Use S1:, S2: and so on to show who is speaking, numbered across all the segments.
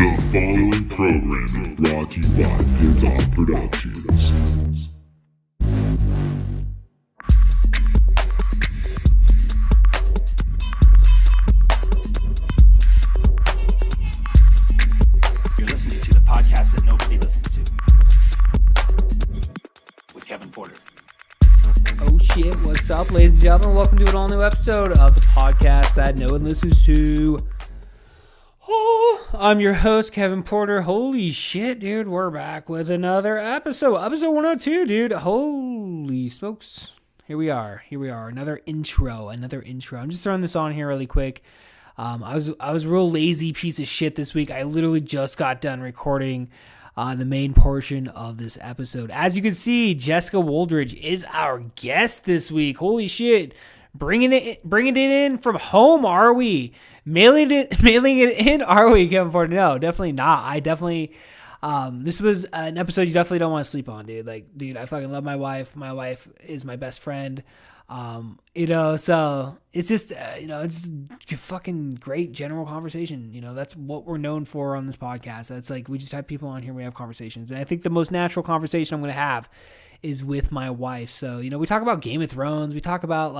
S1: The following program is brought to you by Pizza Productions.
S2: You're listening to the podcast that nobody listens to. With Kevin Porter.
S3: Oh shit, what's up, ladies and gentlemen? Welcome to an all-new episode of the podcast that no one listens to. Oh, I'm your host, Kevin Porter. Holy shit, dude, we're back with another episode. Episode 102, dude. Holy smokes. Here we are. Another intro. I'm just throwing this on here really quick. I was a real lazy piece of shit this week. I literally just got done recording the main portion of this episode. As you can see, Jessica Wooldridge is our guest this week. Holy shit. Bringing it in from home, are we? Mailing it in, are we, Kevin Porter? No, definitely not. I definitely, this was an episode you definitely don't want to sleep on, dude. Like, dude, I fucking love my wife. My wife is my best friend. So it's just, it's a fucking great general conversation. That's what we're known for on this podcast. That's like, we just have people on here, we have conversations. And I think the most natural conversation I'm going to have is with my wife. So, we talk about Game of Thrones. We talk about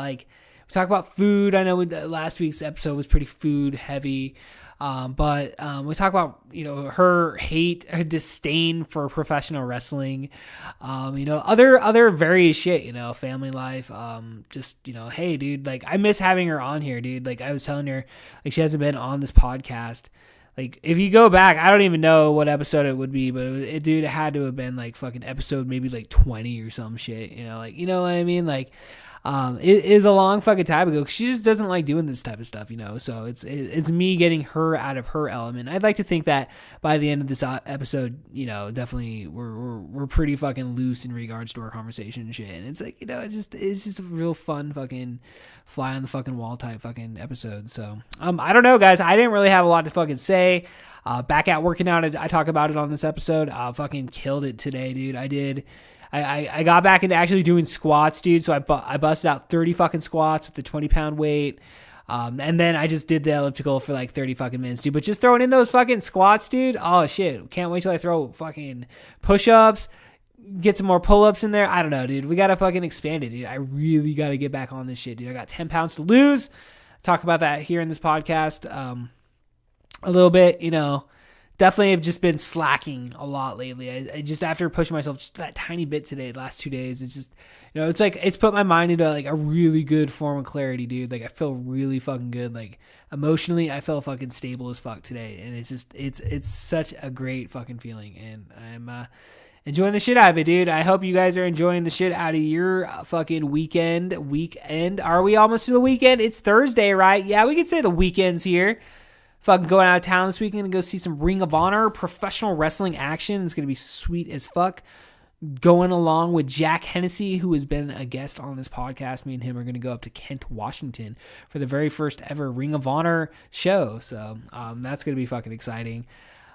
S3: food. I know last week's episode was pretty food heavy. But we talk about, her hate, her disdain for professional wrestling, other various shit, family life, hey, dude, like, I miss having her on here, dude. Like, I was telling her, like, she hasn't been on this podcast. Like, if you go back, I don't even know what episode it would be, but it had to have been, like, fucking episode maybe, like, 20 or some shit, you know what I mean? Like, it is a long fucking time ago. She just doesn't like doing this type of stuff, so it's me getting her out of her element. I'd like to think that by the end of this episode, definitely we're pretty fucking loose in regards to our conversation and shit. And it's like, it's just a real fun fucking fly on the fucking wall type fucking episode. So, I don't know, guys. I didn't really have a lot to fucking say. Back at working out, I talk about it on this episode. Fucking killed it today, dude. I did. I got back into actually doing squats, dude. So I busted out 30 fucking squats with the 20-pound weight. And then I just did the elliptical for like 30 fucking minutes, dude. But just throwing in those fucking squats, dude. Oh, shit. Can't wait till I throw fucking push-ups, get some more pull-ups in there. I don't know, dude. We got to fucking expand it, dude. I really got to get back on this shit, dude. I got 10 pounds to lose. Talk about that here in this podcast a little bit, Definitely have just been slacking a lot lately. I just, after pushing myself just that tiny bit today, the last 2 days, it's just, it's like, it's put my mind into like a really good form of clarity, dude. Like, I feel really fucking good. Like, emotionally, I feel fucking stable as fuck today. And it's just, it's such a great fucking feeling. And I'm enjoying the shit out of it, dude. I hope you guys are enjoying the shit out of your fucking weekend. Are we almost to the weekend? It's Thursday, right? Yeah, we could say the weekend's here. Fucking going out of town this weekend and go see some Ring of Honor professional wrestling action. It's going to be sweet as fuck. Going along with Jack Hennessy, who has been a guest on this podcast. Me and him are going to go up to Kent, Washington for the very first ever Ring of Honor show. So that's going to be fucking exciting.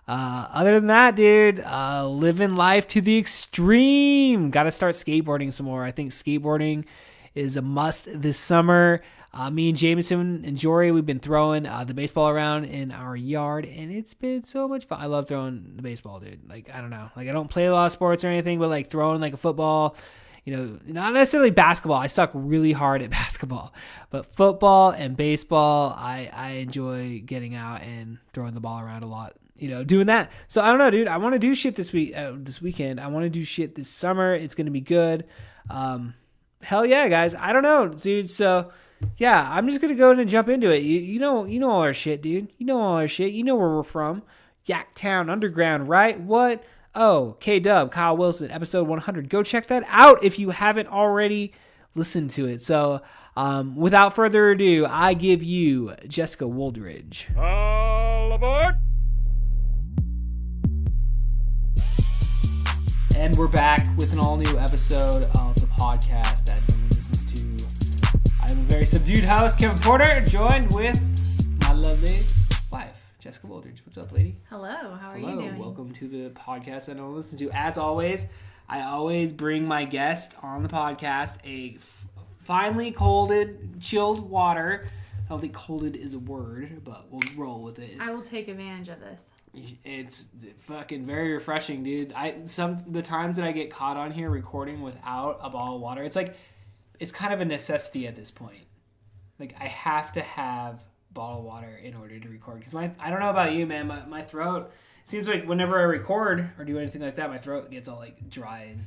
S3: Other than that, dude, living life to the extreme. Got to start skateboarding some more. I think skateboarding is a must this summer. Me and Jameson and Jory, we've been throwing the baseball around in our yard, and it's been so much fun. I love throwing the baseball, dude. Like, I don't know. Like, I don't play a lot of sports or anything, but, like, throwing, like, a football, not necessarily basketball. I suck really hard at basketball. But football and baseball, I enjoy getting out and throwing the ball around a lot. Doing that. So, I don't know, dude. I want to do shit this weekend. I want to do shit this summer. It's going to be good. Hell yeah, guys. I don't know, dude. So, yeah, I'm just going to go ahead and jump into it. You know all our shit, dude. You know all our shit. You know where we're from. Yaktown Underground, right? What? Oh, K-Dub, Kyle Wilson, episode 100. Go check that out if you haven't already listened to it. So, without further ado, I give you Jessica Wooldridge.
S2: All aboard!
S3: And we're back with an all-new episode of the podcast that no one listens to. I'm a very subdued host, Kevin Porter, joined with my lovely wife, Jessica Wooldridge. What's up, lady?
S4: Hello, how are you doing?
S3: Welcome to the podcast that no one listens to. As always, I always bring my guest on the podcast a finely chilled water I don't think colded is a word, but we'll roll with it.
S4: I will take advantage of this.
S3: It's fucking very refreshing, dude. The times that I get caught on here recording without a bottle of water, it's kind of a necessity at this point. Like, I have to have bottle of water in order to record. Because I don't know about you, man, my throat, seems like whenever I record or do anything like that, my throat gets all, like, dry. And,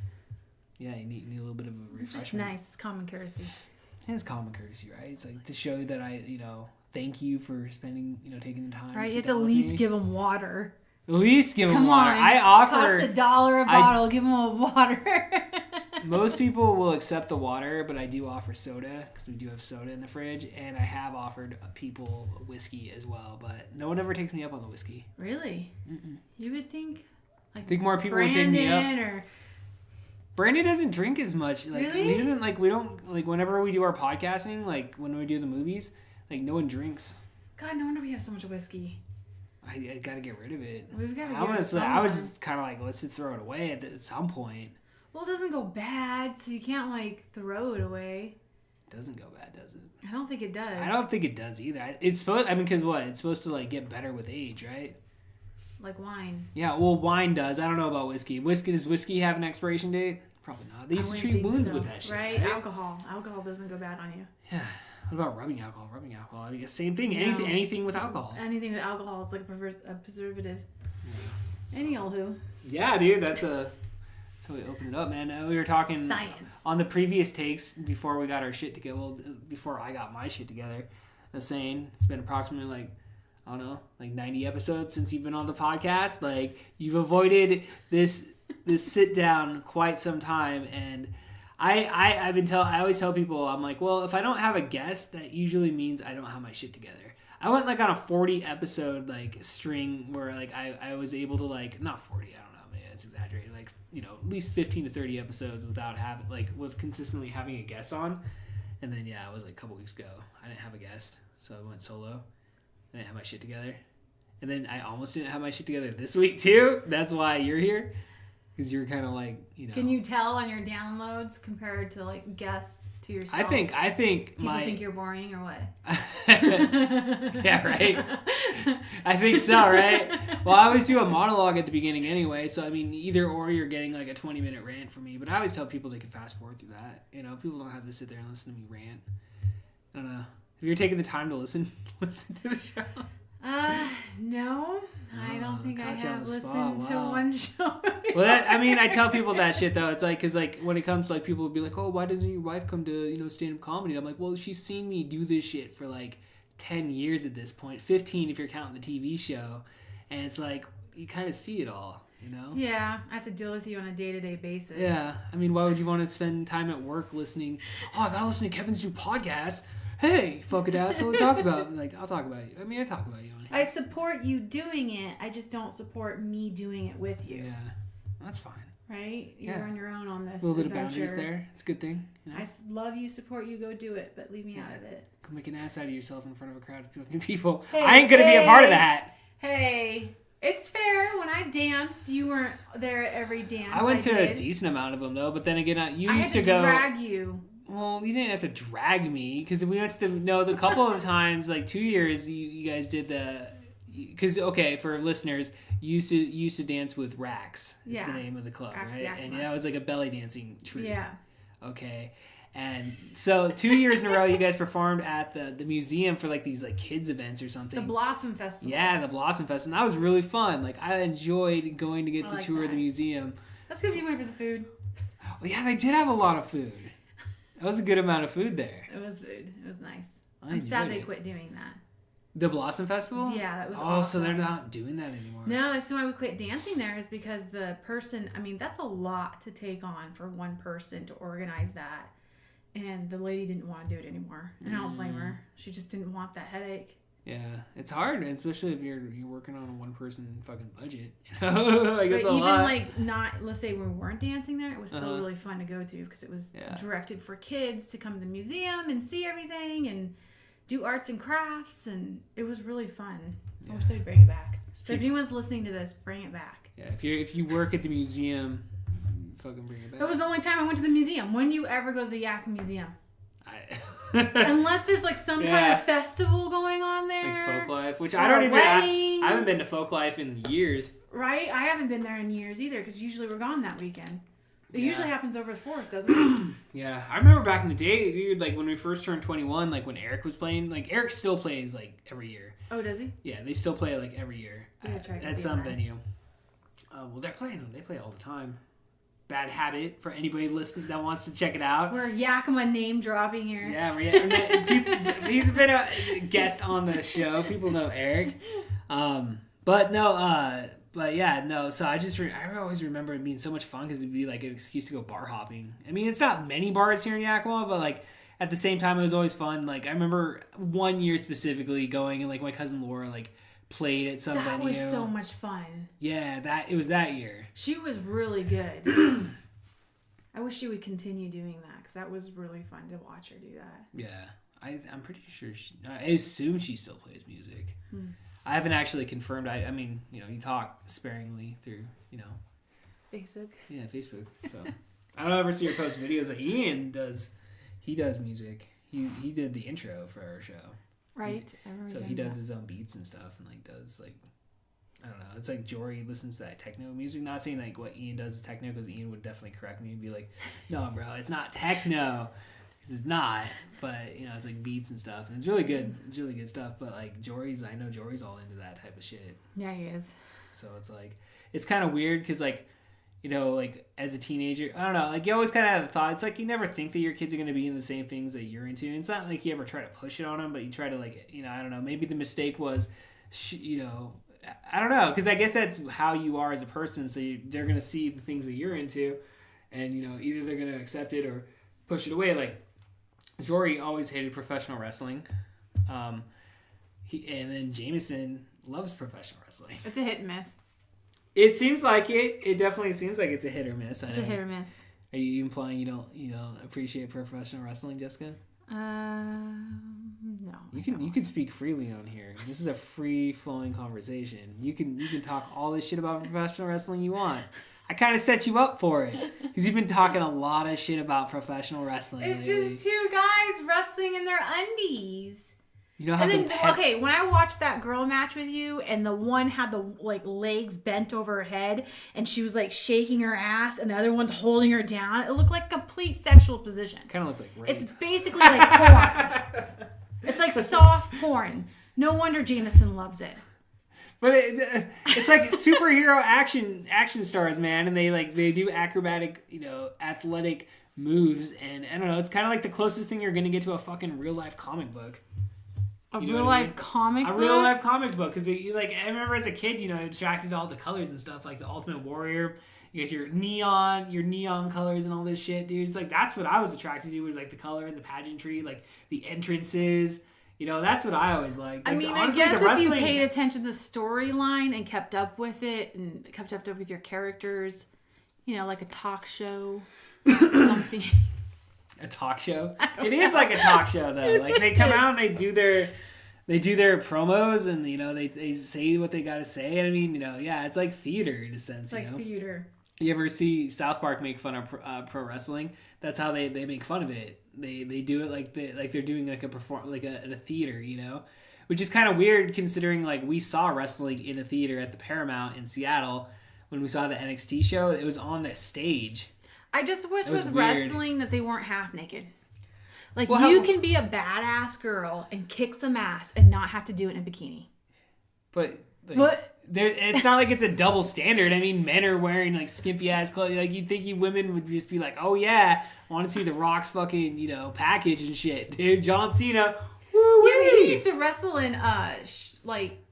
S3: yeah, you need a little bit of a refreshment.
S4: It's just nice. It's common courtesy.
S3: It is common courtesy, right? It's like to show that I, thank you for spending, taking the time.
S4: Right,
S3: to
S4: you have
S3: sit
S4: to at
S3: down with
S4: least
S3: me.
S4: give them water.
S3: At least give them
S4: Come
S3: water.
S4: on.
S3: I offer.
S4: Cost $1 a bottle. Give them a water.
S3: Most people will accept the water, but I do offer soda because we do have soda in the fridge, and I have offered people whiskey as well, but no one ever takes me up on the whiskey.
S4: Really? Mm-mm. You would think.
S3: I think more people would take me up.
S4: Or...
S3: Brandon doesn't drink as much. Like,
S4: really?
S3: He doesn't, like, we don't, like, whenever we do our podcasting, like, when we do the movies, like, no one drinks.
S4: God, no wonder we have so much whiskey.
S3: I gotta get rid of it.
S4: We've got to
S3: I was just kind of like, let's just throw it away at some point.
S4: Well, it doesn't go bad, so you can't, like, throw it away.
S3: It doesn't go bad, does it?
S4: I don't think it does.
S3: I don't think it does either. It's supposed, because what? It's supposed to, like, get better with age, right?
S4: Like wine.
S3: Yeah, well, wine does. I don't know about whiskey. Does whiskey have an expiration date? Probably not. They used to treat wounds with that shit.
S4: Right? Alcohol. Alcohol doesn't go bad on you.
S3: Yeah. What about rubbing alcohol? I mean, same thing.
S4: No.
S3: Anything with alcohol.
S4: Anything with alcohol is like a preservative. Yeah. Any old who.
S3: Yeah, dude. That's how we opened it up, man. We were talking
S4: science
S3: on the previous takes before we got our shit together. Well, before I got my shit together. I was saying it's been approximately like, I don't know, like 90 episodes since you've been on the podcast. Like, you've avoided this sit down quite some time, and I always tell people, I'm like, well, if I don't have a guest, that usually means I don't have my shit together. I went like on a 40 episode like string where like I was able to, like, not 40, I don't know, maybe that's exaggerated, like, at least 15 to 30 episodes without having, like, with consistently having a guest on. And then, yeah, it was like a couple weeks ago, I didn't have a guest, so I went solo. I didn't have my shit together. And then I almost didn't have my shit together this week too. That's why you're here. Because you're kind of like,
S4: Can you tell on your downloads compared to, like, guests to yourself?
S3: I think
S4: people think you're boring or what?
S3: Yeah, right? I think so, right? Well, I always do a monologue at the beginning anyway. So, I mean, either or you're getting like a 20-minute rant from me. But I always tell people they can fast forward through that. People don't have to sit there and listen to me rant. I don't know. If you're taking the time to listen to the show.
S4: No. I don't think I have listened to
S3: Wow.
S4: one show.
S3: Well, I tell people that shit though. It's like, because like when it comes to, like, people will be like, oh, why doesn't your wife come to stand-up comedy? And I'm like, well, she's seen me do this shit for like 10 years at this point, 15 if you're counting the TV show, and it's like you kind of see it all.
S4: Yeah, I have to deal with you on a day-to-day basis.
S3: Yeah, I mean, why would you want to spend time at work listening? Oh, I gotta listen to Kevin's new podcast. Hey, fucking asshole, we talked about. Like, I'll talk about you. I mean, I talk about you on here.
S4: I support you doing it. I just don't support me doing it with you.
S3: Yeah, that's fine.
S4: Right? You're on your own on this.
S3: A little bit
S4: adventure.
S3: of boundaries there. It's a good thing.
S4: I love you, support you, go do it, but leave me out of it.
S3: Go make an ass out of yourself in front of a crowd of people.
S4: Hey,
S3: I ain't gonna be a part of that.
S4: Hey, it's fair. When I danced, you weren't there at every dance.
S3: I went to a decent amount of them though, but then again, you used to go.
S4: I had to drag you.
S3: Well, you didn't have to drag me because we went to the couple of times, like 2 years, you guys did the. Because, okay, for listeners, you used to dance with Rax. Is the name of the club,
S4: Rax,
S3: right?
S4: yeah,
S3: And that was like a belly dancing troupe.
S4: Yeah.
S3: Okay. And so 2 years in a row, you guys performed at the museum for like these like kids events or something.
S4: The Blossom Festival.
S3: Yeah, the Blossom Festival. And that was really fun. Like, I enjoyed going to get the
S4: like
S3: tour of
S4: that.
S3: the museum.
S4: That's because you went for the food.
S3: Well, yeah, they did have a lot of food. That was a good amount of food there.
S4: It was food. It was nice.
S3: I
S4: I'm sad
S3: enjoyed
S4: they
S3: it.
S4: quit doing that.
S3: The Blossom Festival?
S4: Yeah, that was
S3: Oh,
S4: awesome.
S3: so they're not doing that anymore.
S4: No, that's why we quit dancing there is because the person, that's a lot to take on for one person to organize that. And the lady didn't want to do it anymore. And I don't blame her. She just didn't want that headache.
S3: Yeah, it's hard, especially if you're working on a one-person fucking budget. Like, it's a
S4: even
S3: lot.
S4: like not, let's say we weren't dancing there, it was still really fun to go to because it was directed for kids to come to the museum and see everything and do arts and crafts, and it was really fun. I wish they'd bring it back. So if anyone's listening to this, bring it back.
S3: Yeah, if you work at the museum, fucking bring it back.
S4: That was the only time I went to the museum. When do you ever go to the Yak Museum? Unless there's like some kind of festival going on there.
S3: Like Folklife, which I don't even. I haven't been to Folklife in years.
S4: Right? I haven't been there in years either because usually we're gone that weekend. It usually happens over the 4th, doesn't it?
S3: Yeah. I remember back in the day, dude, like when we first turned 21, like when Eric was playing, like Eric still plays like every year.
S4: Oh, does he?
S3: Yeah, they still play like every year at some venue. Well, they play all the time. Bad habit for anybody listening that wants to check it out.
S4: We're Yakima name dropping here.
S3: Yeah, he's been a guest on the show. People know Eric. So I always remember it being so much fun because it'd be like an excuse to go bar hopping. I mean, it's not many bars here in Yakima, but like at the same time, it was always fun. Like I remember one year specifically going and like my cousin Laura like played at some venue.
S4: That was so much fun.
S3: Yeah, it was that year.
S4: She was really good. I wish she would continue doing that because that was really fun to watch her do that.
S3: Yeah, I'm pretty sure I assume she still plays music. I haven't actually confirmed. I mean, you talk sparingly through,
S4: Facebook.
S3: Yeah, Facebook. So I don't ever see her post videos. Like Ian does. He does music. He did the intro for our show.
S4: Right.
S3: So he does his own beats and stuff, and like does like, I don't know. It's like Jory listens to that techno music. Not saying like what Ian does is techno, because Ian would definitely correct me and be like, "No, bro, it's not techno. It's not." But it's like beats and stuff, and it's really good. It's really good stuff. But like I know Jory's all into that type of shit.
S4: Yeah, he is.
S3: So it's like it's kind of weird because like, like as a teenager, I don't know, like you always kind of have the thought. It's like you never think that your kids are going to be in the same things that you're into. And it's not like you ever try to push it on them, but you try to like, I don't know. Maybe the mistake was, I don't know, because I guess that's how you are as a person. So they're going to see the things that you're into, and either they're going to accept it or push it away. Like Jory always hated professional wrestling, and then Jameson loves professional wrestling.
S4: It's a hit and miss.
S3: It seems like it. It definitely seems like it's a hit or miss.
S4: It's a hit or miss.
S3: Are you implying you don't appreciate professional wrestling, Jessica?
S4: No.
S3: You can speak freely on here. This is a free flowing conversation. You can talk all this shit about professional wrestling you want. I kind of set you up for it because you've been talking a lot of shit about profestional wrestling.
S4: It's
S3: lately.
S4: just two guys wrestling in their undies.
S3: And then
S4: when I watched that girl match with you, and the one had the like legs bent over her head, and she was like shaking her ass, and the other one's holding her down, it looked like complete sexual position.
S3: Kind of looked like rape.
S4: It's basically like porn. It's like soft porn. No wonder Jameson loves it.
S3: But it's like superhero action stars, man, and they do acrobatic, athletic moves, and I don't know. It's kind of like the closest thing you're gonna get to a fucking real life comic book.
S4: A real life comic book?
S3: A real life comic book, because I remember as a kid, attracted to all the colors and stuff, like the Ultimate Warrior. You get your neon colors and all this shit, dude. It's like that's what I was attracted to, was like the color and the pageantry, like the entrances. That's what I always liked. Like,
S4: I mean,
S3: honestly,
S4: I guess
S3: the wrestling,
S4: if you paid attention to the storyline and kept up with it and kept up with your characters, like a talk show or something.
S3: A talk show? It is like a talk show, though. Like they come out and they do their promos, and they say what they gotta say. And I mean, it's like theater in a sense.
S4: It's like theater.
S3: You ever see South Park make fun of pro wrestling? That's how they make fun of it. They do it like they're doing like a theater, which is kind of weird considering like we saw wrestling in a theater at the Paramount in Seattle when we saw the NXT show. It was on the stage.
S4: I just wish with wrestling that they weren't half naked. Like,
S3: you
S4: can be a badass girl and kick some ass and not have to do it in a bikini.
S3: But it's not like it's a double standard. I mean, men are wearing like skimpy ass clothes. Like you'd think women would just be like, "Oh yeah, I want to see the Rock's fucking package and shit, dude." John Cena,
S4: he used to wrestle in like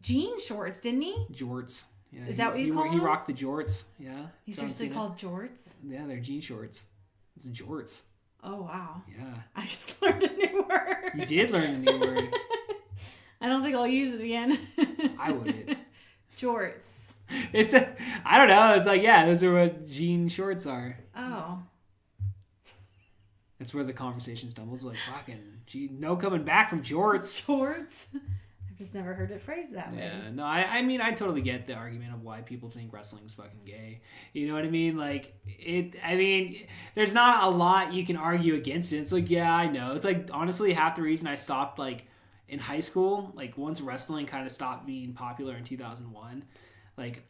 S4: jean shorts, didn't he?
S3: Jorts. Yeah,
S4: Is that what you call them?
S3: He rocked the jorts. Yeah.
S4: He's seriously called jorts?
S3: Yeah, they're jean shorts. It's jorts.
S4: Oh, wow.
S3: Yeah.
S4: I just learned a new word.
S3: You did learn a new word.
S4: I don't think I'll use it again.
S3: I wouldn't.
S4: Jorts.
S3: I don't know. It's like, yeah, those are what jean shorts are.
S4: Oh.
S3: That's where the conversation stumbles. Like, fucking, gee, no coming back from jorts.
S4: Jorts? just never heard it phrased that way.
S3: Yeah, no, I mean, I totally get the argument of why people think wrestling's fucking gay. You know what I mean? Like, I mean, there's not a lot you can argue against it. It's like, yeah, I know. It's like, honestly, half the reason I stopped, like, in high school, like, once wrestling kind of stopped being popular in 2001, like,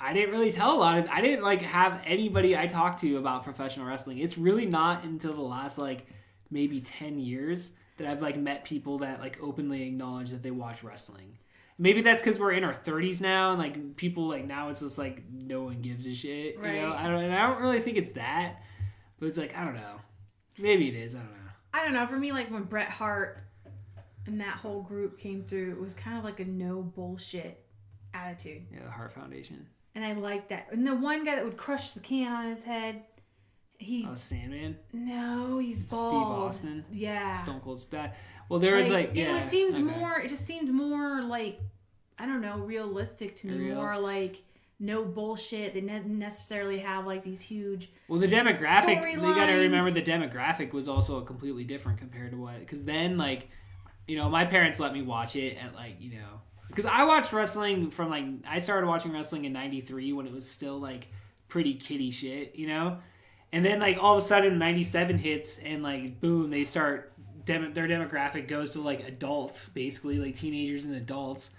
S3: I didn't really tell I didn't, like, have anybody I talked to about professional wrestling. It's really not until the last, like, maybe 10 years that I've, like, met people that, like, openly acknowledge that they watch wrestling. Maybe that's because we're in our 30s now, and, like, people, like, now it's just, like, no one gives a shit,
S4: right.
S3: You know? I don't really think it's that, but it's, like, I don't know. Maybe it is, I don't know.
S4: I don't know. For me, like, when Bret Hart and that whole group came through, it was kind of like a no bullshit attitude.
S3: Yeah, the Hart Foundation.
S4: And I liked that. And the one guy that would crush the can on his head,
S3: Sandman?
S4: No, he's bald.
S3: Steve Austin?
S4: Yeah.
S3: Stone Cold that. Well, there was like, yeah.
S4: It just seemed more like, I don't know, realistic to me.
S3: Real?
S4: More like no bullshit. They didn't necessarily have like these huge.
S3: Well, the demographic, you got to remember the
S4: storylines.
S3: demographic was also completely different compared to what, because then, like, you know, my parents let me watch it at, like, you know, because I watched wrestling from, like, I started watching wrestling in 93 when it was still, like, pretty kiddie shit, you know? And then, like, all of a sudden 97 hits and, like, boom, they start, their demographic goes to, like, adults, basically, like, teenagers and adults,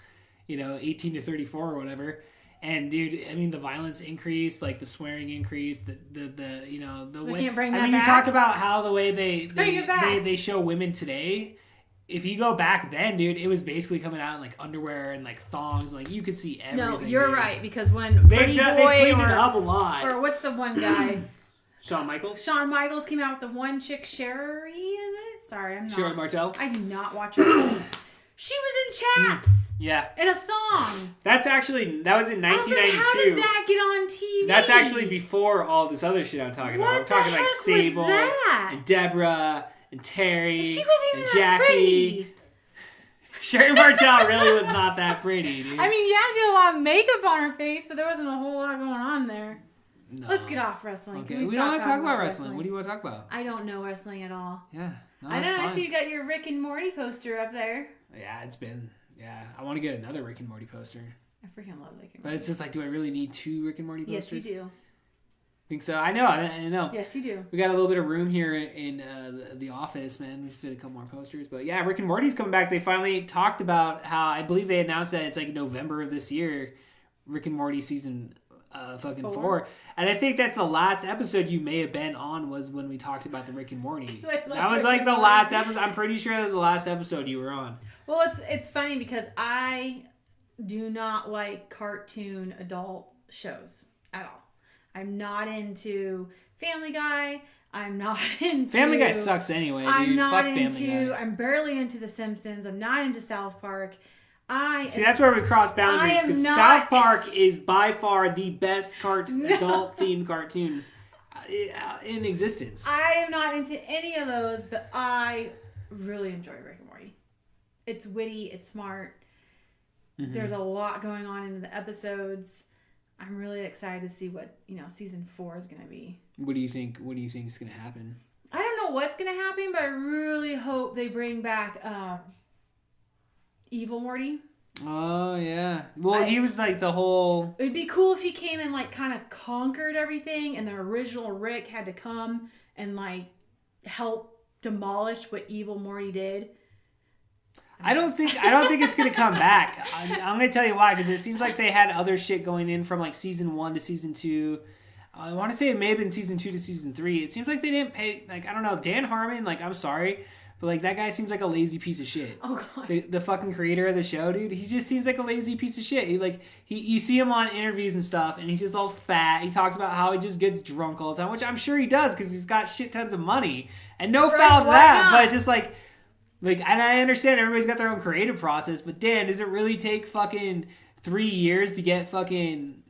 S3: you know, 18 to 34 or whatever. And, dude, I mean, the violence increased, like, the swearing increased, the you know, the way...
S4: Can't bring that
S3: I mean,
S4: back.
S3: you talk about how the way they show women today... If you go back then, dude, it was basically coming out in, like, underwear and, like, thongs. Like, you could see everything.
S4: No, you're
S3: dude.
S4: right, because when
S3: They
S4: Pretty
S3: cleaned
S4: Boy
S3: it up a lot.
S4: or what's the one guy?
S3: Shawn Michaels?
S4: Shawn Michaels came out with the one chick, Sherry, is it? Sorry, I'm not.
S3: Sherry Martel?
S4: I do not watch her. She was in chaps.
S3: Yeah.
S4: In a thong.
S3: That was in 1992.
S4: I was like, how did that get on TV?
S3: That's actually before all this other shit I'm talking about. I'm talking like Sable
S4: was that?
S3: and Deborah and Terry
S4: She wasn't even
S3: and
S4: that
S3: Jackie.
S4: pretty.
S3: Sherry Martel really was not that pretty, dude.
S4: I mean, yeah, she had a lot of makeup on her face, but there wasn't a whole lot going on there.
S3: No.
S4: Let's get off wrestling.
S3: Okay,
S4: Can
S3: we
S4: stop
S3: don't want to talk
S4: talking
S3: about wrestling. What do you want to talk about?
S4: I don't know wrestling at all.
S3: Yeah. No,
S4: I know.
S3: that's
S4: I
S3: fine.
S4: see you got your Rick and Morty poster up there.
S3: Yeah, it's been... Yeah, I want to get another Rick and Morty poster.
S4: I freaking love Rick and Morty.
S3: But it's just like, do I really need 2 Rick and Morty posters?
S4: Yes, you do.
S3: Think so? I know.
S4: Yes, you do.
S3: We got a little bit of room here in the office, man. We fit a couple more posters. But yeah, Rick and Morty's coming back. They finally talked about how, I believe they announced that it's like November of this year, Rick and Morty season 4. And I think that's the last episode you may have been on, was when we talked about the Rick and Morty. That was like the last episode. I'm pretty sure that was the last episode you were on.
S4: Well, it's funny because I do not like cartoon adult shows at all. I'm not into Family Guy. I'm not into...
S3: Family Guy sucks anyway, dude.
S4: I'm not
S3: Fuck
S4: into...
S3: Family Guy.
S4: I'm barely into The Simpsons. I'm not into South Park.
S3: See, that's where we cross boundaries, because South Park is by far the best adult-themed cartoon in existence.
S4: I am not into any of those, but I really enjoy Rick and Morty. It's witty. It's smart. Mm-hmm. There's a lot going on in the episodes. I'm really excited to see what, season 4 is going to be.
S3: What do you think is going to happen?
S4: I don't know what's going to happen, but I really hope they bring back Evil Morty.
S3: Oh, yeah. Well, he was like the whole...
S4: It'd be cool if he came and like kind of conquered everything, and the original Rick had to come and like help demolish what Evil Morty did.
S3: I don't think it's going to come back. I'm going to tell you why, because it seems like they had other shit going in from like season 1 to season 2. I want to say it may have been season 2 to season 3. It seems like they didn't pay, like, I don't know, Dan Harmon, like, I'm sorry, but like that guy seems like a lazy piece of shit.
S4: Oh god.
S3: The fucking creator of the show, dude, he just seems like a lazy piece of shit. You see him on interviews and stuff, and he's just all fat. He talks about how he just gets drunk all the time, which I'm sure he does because he's got shit tons of money. And no foul of that, but it's just like, and I understand everybody's got their own creative process, but Dan, does it really take fucking 3 years to get fucking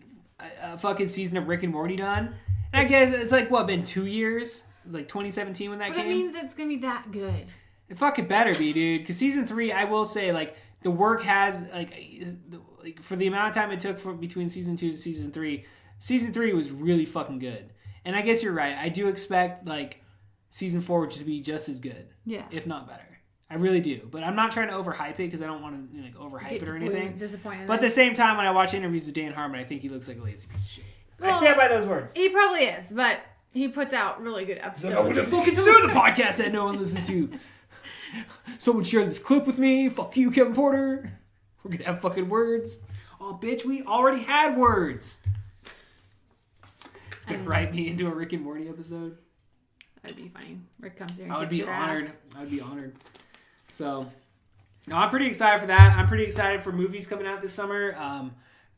S3: a fucking season of Rick and Morty done? And I guess it's like, what, been 2 years? It was like 2017 when that came?
S4: But it means it's going to be that good.
S3: It fucking better be, dude. Because season 3, I will say, like, the work has, like for the amount of time it took from between season 2 to season 3 was really fucking good. And I guess you're right. I do expect, like, season 4 to be just as good.
S4: Yeah.
S3: If not better. I really do. But I'm not trying to overhype it because I don't want to overhype it or anything.
S4: Disappointed.
S3: But at the same time, when I watch interviews with Dan Harmon, I think he looks like a lazy piece of shit.
S4: Well,
S3: I stand by those words.
S4: He probably is, but he puts out really good episodes.
S3: I'm going to fucking sue the podcast that no one listens to. Someone share this clip with me. Fuck you, Kevin Porter. We're going to have fucking words. Oh, bitch, we already had words. It's going to write me into a Rick and Morty episode.
S4: That'd be funny. Rick comes here and
S3: I would
S4: kicks
S3: be
S4: your
S3: honored.
S4: ass.
S3: I would be honored. So, no, I'm pretty excited for that. I'm pretty excited for movies coming out this summer.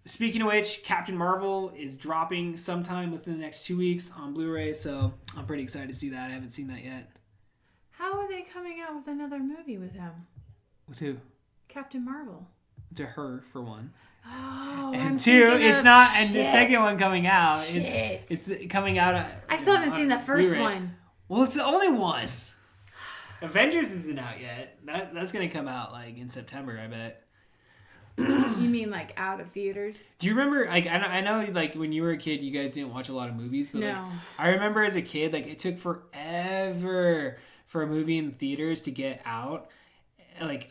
S3: Speaking of which, Captain Marvel is dropping sometime within the next 2 weeks on Blu-ray, so I'm pretty excited to see that. I haven't seen that yet.
S4: How are they coming out with another movie with him?
S3: With who?
S4: Captain Marvel.
S3: To her, for one.
S4: Oh,
S3: And
S4: I'm
S3: two,
S4: thinking
S3: it's
S4: of
S3: not, and
S4: shit.
S3: the second one coming out,
S4: Shit.
S3: it's coming out.
S4: I still haven't seen the first
S3: Blu-ray.
S4: one.
S3: Well, it's the only one. Avengers isn't out yet. That's gonna come out in September, I bet.
S4: You mean out of theaters?
S3: Do you remember? I know when you were a kid, you guys didn't watch a lot of movies, but
S4: No.
S3: I remember as a kid, it took forever for a movie in theaters to get out,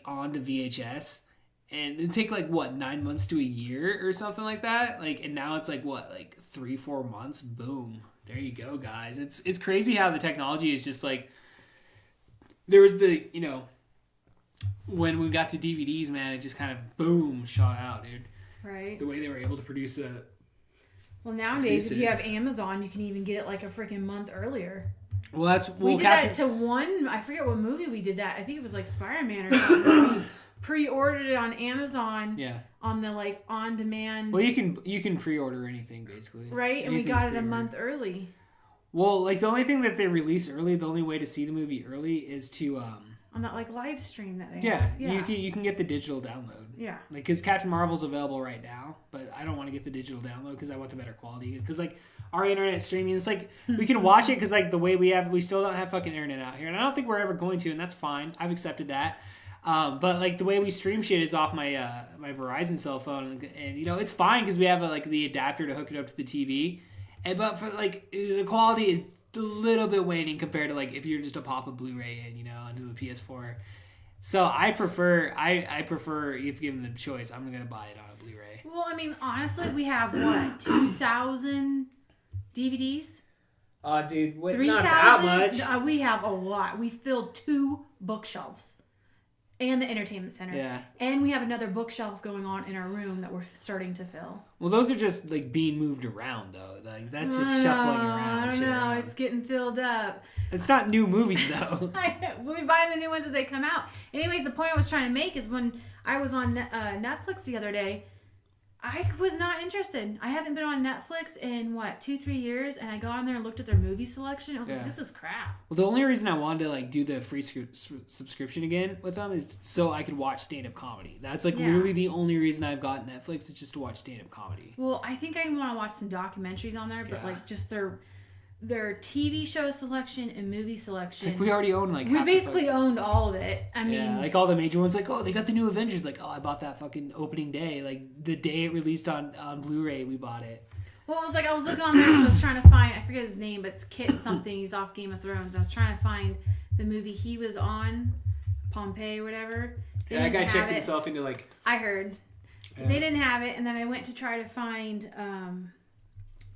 S3: onto VHS. And it'd take 9 months to a year or something like that. And now it's 3-4 months. Boom. There you go, guys. It's crazy how the technology is just there was when we got to DVDs, man, it just kind of boom shot out, dude.
S4: Right.
S3: The way they were able to produce it.
S4: Well, nowadays, if you have Amazon, you can even get it a freaking month earlier.
S3: Well,
S4: we did that to one. I forget what movie we did that. I think it was Spider-Man or something. We pre-ordered it on Amazon. Yeah. On the on demand.
S3: Well, you can pre-order anything basically.
S4: Right, and we got it a month early.
S3: Well, the only thing that they release early, the only way to see the movie early is to
S4: on that live stream that they
S3: have.
S4: Yeah.
S3: You can get the digital download.
S4: Yeah.
S3: Because Captain Marvel's available right now, but I don't want to get the digital download because I want the better quality. Because our internet streaming, it's we can watch it because the way we still don't have fucking internet out here, and I don't think we're ever going to, and that's fine. I've accepted that. But the way we stream shit is off my my Verizon cell phone, and it's fine because we have the adapter to hook it up to the TV, but for the quality is a little bit waning compared to if you're just to pop a Blu-ray in onto the PS4. So I prefer if given the choice, I'm gonna buy it on a Blu-ray.
S4: Well, I mean, honestly, we have 2,000 DVDs.
S3: Dude,
S4: 3,000.
S3: Not that much.
S4: We have a lot. We filled 2 bookshelves. And the entertainment center. Yeah. And we have another bookshelf going on in our room that we're starting to fill.
S3: Well, those are just being moved around though. That's just shuffling around.
S4: I don't know. It's getting filled up.
S3: It's not new movies though.
S4: We buy the new ones as they come out. Anyways, the point I was trying to make is when I was on Netflix the other day, I was not interested. I haven't been on Netflix in 2-3 years, and I got on there and looked at their movie selection. I was like, this is crap.
S3: Well, the only reason I wanted to do the free subscription again with them is so I could watch stand-up comedy. That's literally the only reason I've got Netflix is just to watch stand-up comedy.
S4: Well, I think I want to watch some documentaries on there, but just their TV show selection and movie selection.
S3: It's we already own
S4: we basically owned all of it. I mean,
S3: all the major ones. They got the new Avengers. I bought that fucking opening day. The day it released on Blu-ray, we bought it.
S4: Well, it was I was looking on there because I was trying to find. I forget his name, but it's Kit something. He's off Game of Thrones. I was trying to find the movie he was on, Pompeii or whatever.
S3: Yeah, that guy checked himself into
S4: I heard. Yeah. They didn't have it, and then I went to try to find.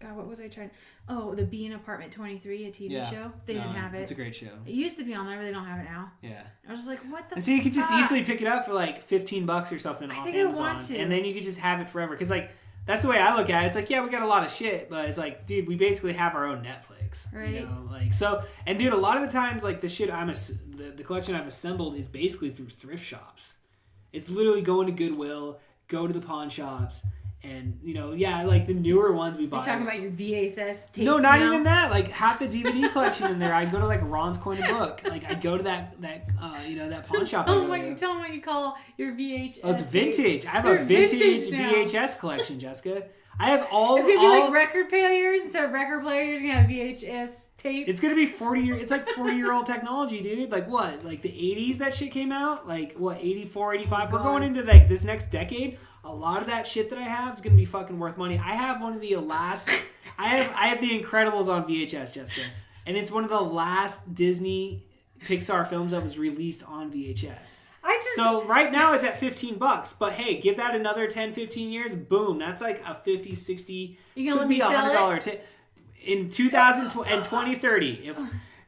S4: God, what was I trying? Oh, the Bee in Apartment 23, a TV show. They didn't have it.
S3: It's a great show.
S4: It used to be on there, but they don't have it now.
S3: Yeah.
S4: I was just like, what the?
S3: And so you could just easily pick it up for $15 or something off Amazon.
S4: I want to.
S3: And then you could just have it forever. Because that's the way I look at it. It's we got a lot of shit, but it's dude, we basically have our own Netflix. Right. So, and dude, a lot of the times, the shit the collection I've assembled is basically through thrift shops. It's literally going to Goodwill, go to the pawn shops. And, the newer ones we bought.
S4: You're talking about your VHS tapes.
S3: No, not even that. Half the DVD collection in there, I go to, Ron's Coin and Book. I go to that pawn shop.
S4: Tell them what you call your VHS.
S3: Oh, it's vintage. Tapes. I have a vintage VHS collection, Jessica. I have all.
S4: It's going to be record players. Instead of record players, you're going to have VHS tapes.
S3: It's going to be 40-year. It's 40-year-old technology, dude. What? The 80s that shit came out? 84, 85?
S4: Oh,
S3: we're going into, this next decade. A lot of that shit that I have is going to be fucking worth money. I have one of the last... I have The Incredibles on VHS, Jessica. And it's one of the last Disney Pixar films that was released on VHS.
S4: So
S3: right now it's at $15, but hey, give that another 10, 15 years, boom, that's like a 50, 60,
S4: you gonna let me sell it?
S3: In 2030, if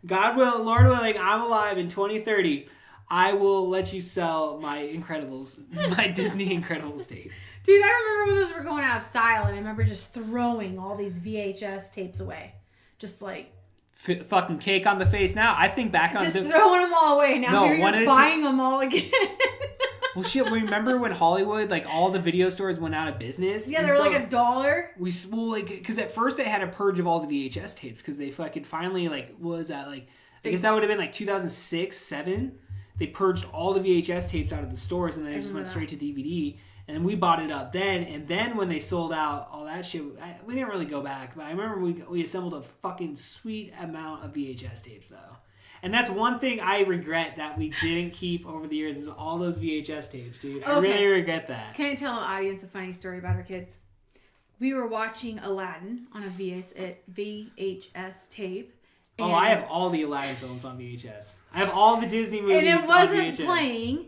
S3: God will, Lord willing, I'm alive in 2030, I will let you sell my Incredibles, my Disney Incredibles tape.
S4: Dude, I remember when those were going out of style, and I remember just throwing all these VHS tapes away. Just like...
S3: fucking cake on the face now. I think back on...
S4: Just throwing them all away. Now you're buying them all again.
S3: Well, shit, remember when Hollywood, like, all the video stores went out of business?
S4: Yeah, they were like $1.
S3: Because at first they had a purge of all the VHS tapes, because they fucking finally, like, what was that, like... I guess that would have been, like, 2006, 7. They purged all the VHS tapes out of the stores, and then they just went straight to DVD. And we bought it up then, and then when they sold out all that shit, we didn't really go back. But I remember we assembled a fucking sweet amount of VHS tapes, though. And that's one thing I regret that we didn't keep over the years is all those VHS tapes, dude. I really regret that.
S4: Can I tell the audience a funny story about our kids? We were watching Aladdin on a VHS tape.
S3: Oh, I have all the Aladdin films on VHS. I have all the Disney movies on VHS.
S4: And it wasn't playing.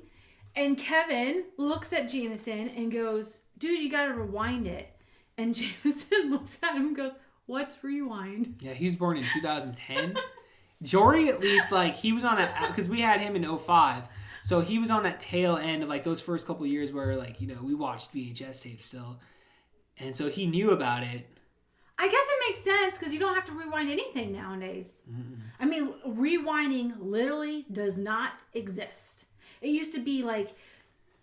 S4: And Kevin looks at Jameson and goes, dude, you gotta rewind it. And Jameson looks at him and goes, what's rewind?
S3: Yeah, he was born in 2010. Jory, at least, like, he was on that, because we had him in 2005. So he was on that tail end of, like, those first couple years where, like, you know, we watched VHS tapes still. And so he knew about it.
S4: I guess it makes sense because you don't have to rewind anything nowadays. Mm-mm. I mean, rewinding literally does not exist. It used to be like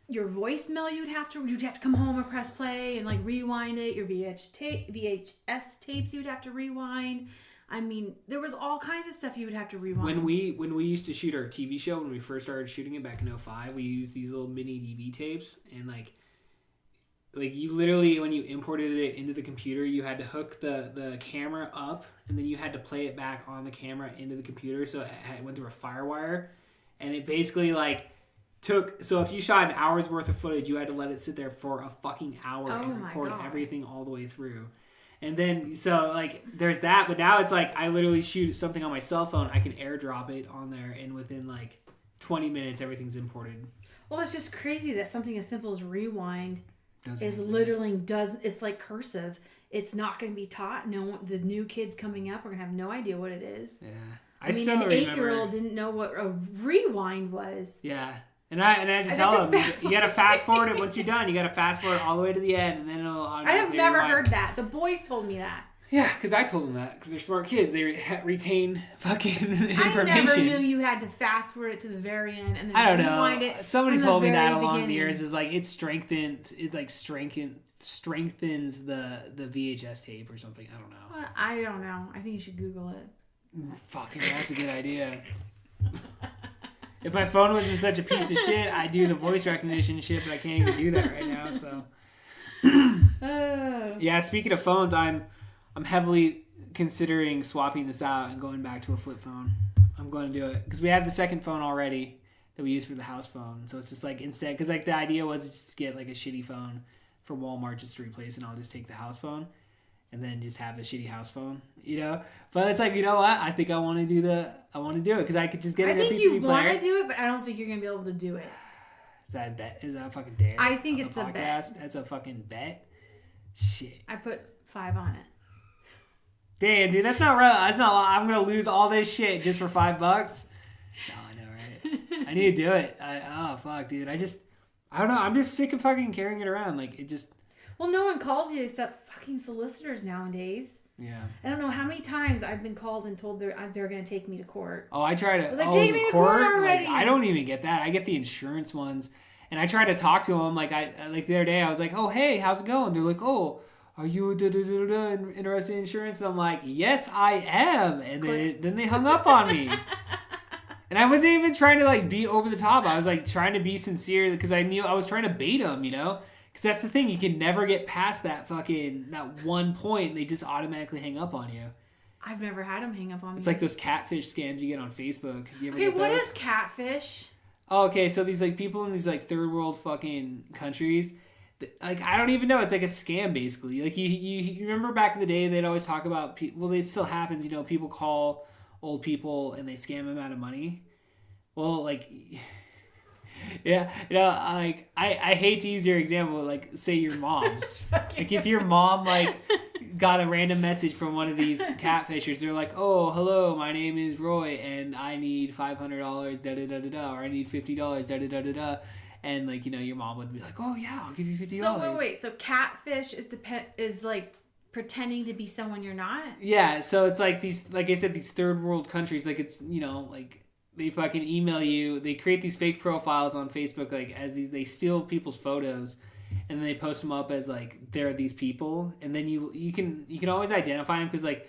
S4: your voicemail you'd have to come home and press play and like rewind it. Your VHS tapes you'd have to rewind. I mean, there was all kinds of stuff you would have to rewind.
S3: When we used to shoot our TV show, when we first started shooting it back in 2005, we used these little mini DV tapes, and like you literally, when you imported it into the computer, you had to hook the camera up, and then you had to play it back on the camera into the computer, so it went through a firewire, and it basically like so if you shot an hour's worth of footage, you had to let it sit there for a fucking hour and record everything all the way through. And then, so, like, there's that, but now it's like, I literally shoot something on my cell phone, I can airdrop it on there, and within, like, 20 minutes, everything's imported.
S4: Well, it's just crazy that something as simple as rewind it's like cursive. It's not going to be taught. The new kids coming up are going to have no idea what it is.
S3: Yeah.
S4: I mean, an 8-year-old didn't know what a rewind was.
S3: Yeah. And I had to tell them, you got to fast forward it once you're done. You got to fast forward all the way to the end, and then it'll automatically
S4: I have never heard that. The boys told me that.
S3: Yeah, because I told them that. Because they're smart kids. They retain fucking information.
S4: I never knew you had to fast forward it to the very end and then
S3: I don't
S4: rewind
S3: know.
S4: it.
S3: Somebody told me that along
S4: beginning.
S3: the years. Is like it strengthens the VHS tape or something. I don't know.
S4: I don't know. I think you should Google it.
S3: Fucking, that's a good idea. If my phone wasn't such a piece of shit, I'd do the voice recognition shit, but I can't even do that right now. So, yeah. Speaking of phones, I'm heavily considering swapping this out and going back to a flip phone. I'm going to do it because we have the second phone already that we use for the house phone. So it's just like instead, because like the idea was just get like a shitty phone from Walmart just to replace, and I'll just take the house phone and then just have a shitty house phone, you know. But it's like, you know what? I think I want to do it because I could just get an MP3 player.
S4: I think you want to do it, but I don't think you're gonna be able to do it.
S3: Is that a bet? Is that a fucking dare?
S4: I think it's a bet.
S3: That's a fucking bet. Shit.
S4: I put 5 on it.
S3: Damn, dude, that's not right. That's not. I'm gonna lose all this shit just for $5. No, I know, right? I need to do it. Oh fuck, dude. I don't know. I'm just sick of fucking carrying it around. Like it just.
S4: Well, no one calls you except fucking solicitors nowadays.
S3: Yeah.
S4: I don't know how many times I've been called and told they're going to take me to court.
S3: Oh, I try to. I
S4: was like, take me to court already.
S3: Like, I don't even get that. I get the insurance ones, and I try to talk to them. Like the other day, I was like, "Oh, hey, how's it going?" They're like, "Oh, are you interested in insurance?" And I'm like, "Yes, I am." And then they hung up on me. And I wasn't even trying to like be over the top. I was like trying to be sincere because I knew I was trying to bait them, you know. Because that's the thing, you can never get past that one point, and they just automatically hang up on you.
S4: I've never had them hang up on me.
S3: It's like those catfish scams you get on Facebook. You ever
S4: get
S3: get those?
S4: What is catfish?
S3: Oh, okay, so these like people in these like third world fucking countries, like I don't even know. It's like a scam basically. Like you remember back in the day, they'd always talk about. Well, it still happens. You know, people call old people and they scam them out of money. Well, like, yeah, like I hate to use your example, like say your mom, like if your mom like got a random message from one of these catfishers, they're like, oh, hello, my name is Roy, and I need $500, da da da da da, or I need $50, da da da da da, and like your mom would be like, oh yeah, I'll give you $50.
S4: So wait, so catfish is like pretending to be someone you're not?
S3: Yeah, so it's like these, like I said, these third world countries, like it's like. They fucking email you. They create these fake profiles on Facebook, like as these. They steal people's photos, and then they post them up as like they're these people. And then you can always identify them because like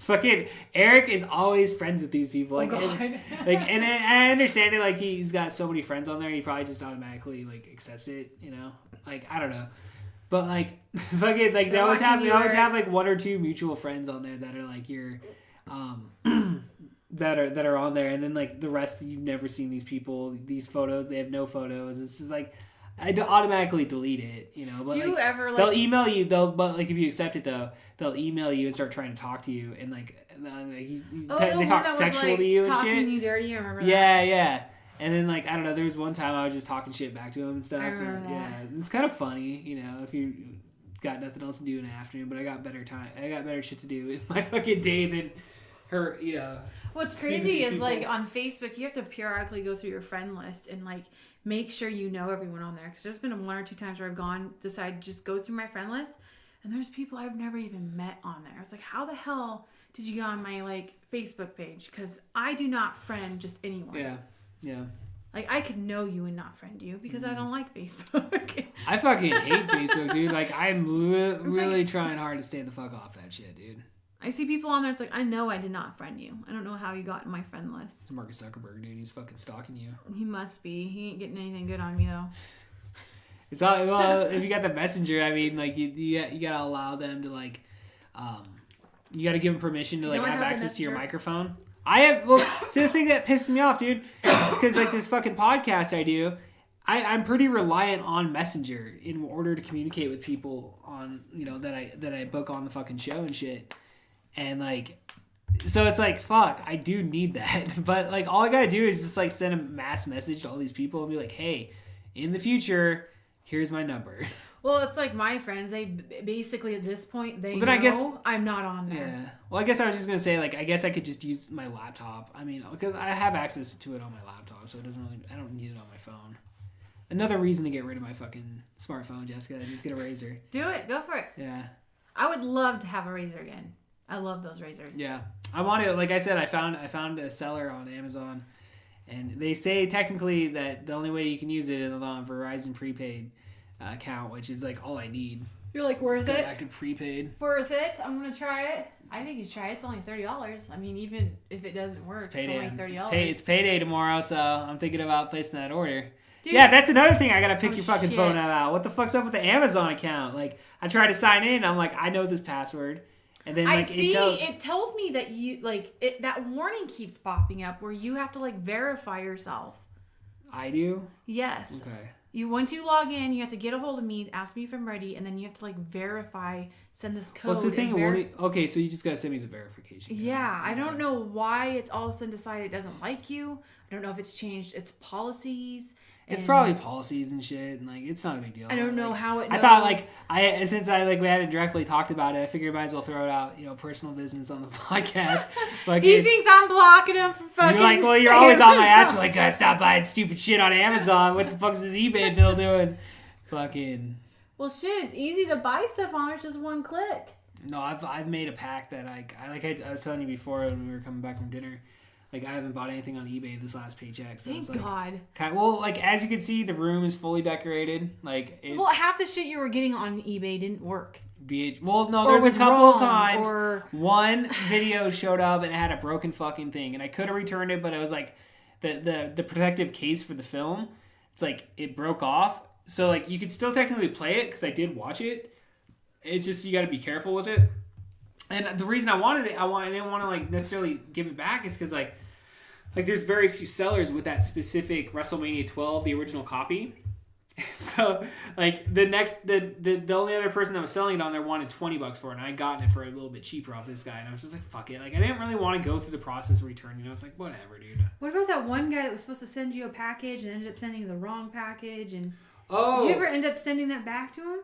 S3: fucking Eric is always friends with these people. Like, and I understand it. Like he's got so many friends on there, he probably just automatically like accepts it. Like I don't know, but like fucking like they always have like one or two mutual friends on there that are like your that are on there, and then like the rest you've never seen these people, these photos, they have no photos. It's just like I automatically delete it, But
S4: do you
S3: like,
S4: ever like
S3: they'll email you, but like if you accept it though, they'll email you and start trying to talk to you, and like they talk sexual to you and shit.
S4: Talking you dirty, I remember that.
S3: Yeah. And then like I don't know, there was one time I was just talking shit back to him and stuff. Yeah, it's kind of funny, if you got nothing else to do in the afternoon. But I got better shit to do in my fucking day than her,
S4: What's crazy is like on Facebook, you have to periodically go through your friend list and like make sure you know everyone on there. Because there's been one or two times where I've decided to just go through my friend list, and there's people I've never even met on there. I was like, how the hell did you get on my like Facebook page? Because I do not friend just anyone.
S3: Yeah.
S4: Like I could know you and not friend you because I don't like Facebook.
S3: I fucking hate Facebook, dude. Like I'm really trying hard to stay the fuck off that shit, dude.
S4: I see people on there. It's like, I know I did not friend you. I don't know how you got in my friend list.
S3: It's Mark Zuckerberg, dude. He's fucking stalking you.
S4: He must be. He ain't getting anything good on me though.
S3: It's all well. If you got the messenger, I mean, like you gotta allow them to like, you gotta give them permission to like have access to your microphone. I have. Well, see the thing that pisses me off, dude, it's because like this fucking podcast I do. I'm pretty reliant on Messenger in order to communicate with people on that I book on the fucking show and shit. And like, so it's like, fuck, I do need that. But like, all I gotta do is just like send a mass message to all these people and be like, hey, in the future, here's my number.
S4: Well, it's like my friends, they basically at this point, they
S3: I guess
S4: I'm not on there.
S3: Yeah. Well, I guess I was just gonna say, like, I guess I could just use my laptop. I mean, because I have access to it on my laptop, so it doesn't really, I don't need it on my phone. Another reason to get rid of my fucking smartphone, Jessica. Just get a razor.
S4: Do it. Go for it.
S3: Yeah.
S4: I would love to have a razor again. I love those razors.
S3: Yeah. I want to, like I said, I found a seller on Amazon, and they say technically that the only way you can use it is on Verizon prepaid account, which is like all I need.
S4: You're like, worth it?
S3: Back to prepaid.
S4: Worth it. I'm going to try it. I think you should try it. It's only $30. I mean, even if it doesn't work, it's only $30.
S3: It's payday tomorrow, so I'm thinking about placing that order. Dude, yeah, that's another thing. I gotta pick your fucking phone out. What the fuck's up with the Amazon account? Like, I try to sign in. I'm like, I know this password, and then like
S4: it told me that you like that warning keeps popping up where you have to like verify yourself.
S3: I do.
S4: Yes.
S3: Okay.
S4: Once you log in, you have to get a hold of me, ask me if I'm ready, and then you have to like verify, send this code.
S3: What's the thing? Okay, so you just gotta send me the verification code.
S4: Yeah, I don't know why it's all of a sudden decided it doesn't like you. I don't know if it's changed its policies.
S3: It's probably policies and shit, and like it's not a big deal.
S4: I don't know how it knows.
S3: I thought like since we hadn't directly talked about it, I figured I might as well throw it out, personal business on the podcast. Like
S4: he thinks I'm blocking him for fucking.
S3: You're like, well, you're always on my ass. You're like, gotta stop buying stupid shit on Amazon. What the fuck is this eBay bill doing? Fucking.
S4: Well, shit, it's easy to buy stuff on. It's just one click.
S3: No, I've made a pact that I was telling you before when we were coming back from dinner. Like, I haven't bought anything on eBay this last paycheck. So
S4: Thank God.
S3: Well, like, as you can see, the room is fully decorated. Like, it's...
S4: Well, half the shit you were getting on eBay didn't work.
S3: Well, no, there's a couple of times. One video showed up and it had a broken fucking thing. And I could have returned it, but it was like the protective case for the film. It's like, it broke off. So, like, you could still technically play it because I did watch it. It's just, you got to be careful with it. And the reason I wanted it, I didn't want to like necessarily give it back is because like there's very few sellers with that specific WrestleMania 12, the original copy, So, like, the only other person that was selling it on there wanted $20 for it, and I gotten it for a little bit cheaper off this guy, and I was just like, fuck it. Like, I didn't really want to go through the process of returning it. It's like, whatever, dude.
S4: What about that one guy that was supposed to send you a package and ended up sending you the wrong package? And
S3: oh,
S4: did you ever end up sending that back to him?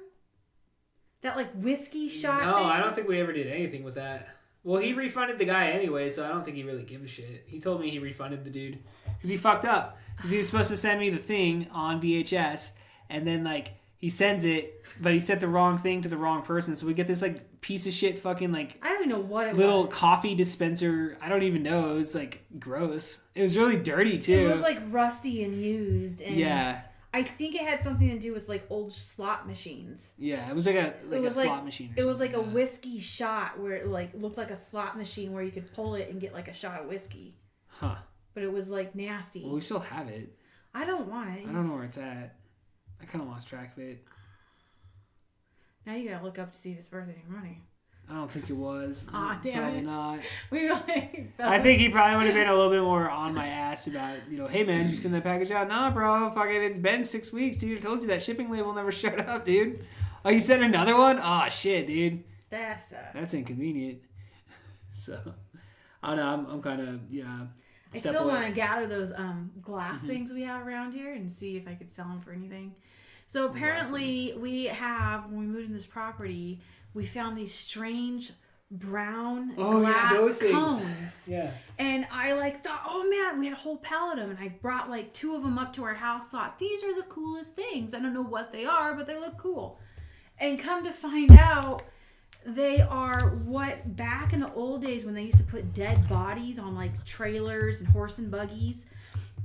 S4: That, like, whiskey shot
S3: No,
S4: thing?
S3: I don't think we ever did anything with that. Well, he refunded the guy anyway, so I don't think he really gives a shit. He told me he refunded the dude because he fucked up. Because he was supposed to send me the thing on VHS, and then, like, he sends it, but he sent the wrong thing to the wrong person. So we get this, like, piece of shit fucking, like...
S4: I don't even know what it
S3: little
S4: was.
S3: coffee dispenser. I don't even know. It was, like, gross. It was really dirty, too.
S4: It was, like, rusty and used. And
S3: yeah.
S4: I think it had something to do with, like, old slot machines.
S3: Yeah, it was like a slot machine or something.
S4: It was like a whiskey shot where it, like, looked like a slot machine where you could pull it and get, like, a shot of whiskey.
S3: Huh.
S4: But it was, like, nasty.
S3: Well, we still have it.
S4: I don't want it.
S3: I don't know where it's at. I kind of lost track of it.
S4: Now you gotta look up to see if it's worth any money.
S3: I don't think it was.
S4: Aw, damn
S3: Probably
S4: it.
S3: not.
S4: We really
S3: I think he probably would have been a little bit more on my ass about, hey man, did you send that package out? Nah, bro, fucking, it's been 6 weeks, dude. I told you that shipping label never showed up, dude. Oh, you sent another one? Oh, shit, dude.
S4: That sucks.
S3: That's inconvenient. So, I don't know, I'm kind of,
S4: I still want to gather those glass things we have around here and see if I could sell them for anything. So apparently when we moved in this property, we found these strange brown glass cones.
S3: Yeah.
S4: And I thought, oh man, we had a whole pallet of them. And I brought 2 of them up to our house, thought, these are the coolest things. I don't know what they are, but they look cool. And come to find out, they are what back in the old days when they used to put dead bodies on trailers and horse and buggies,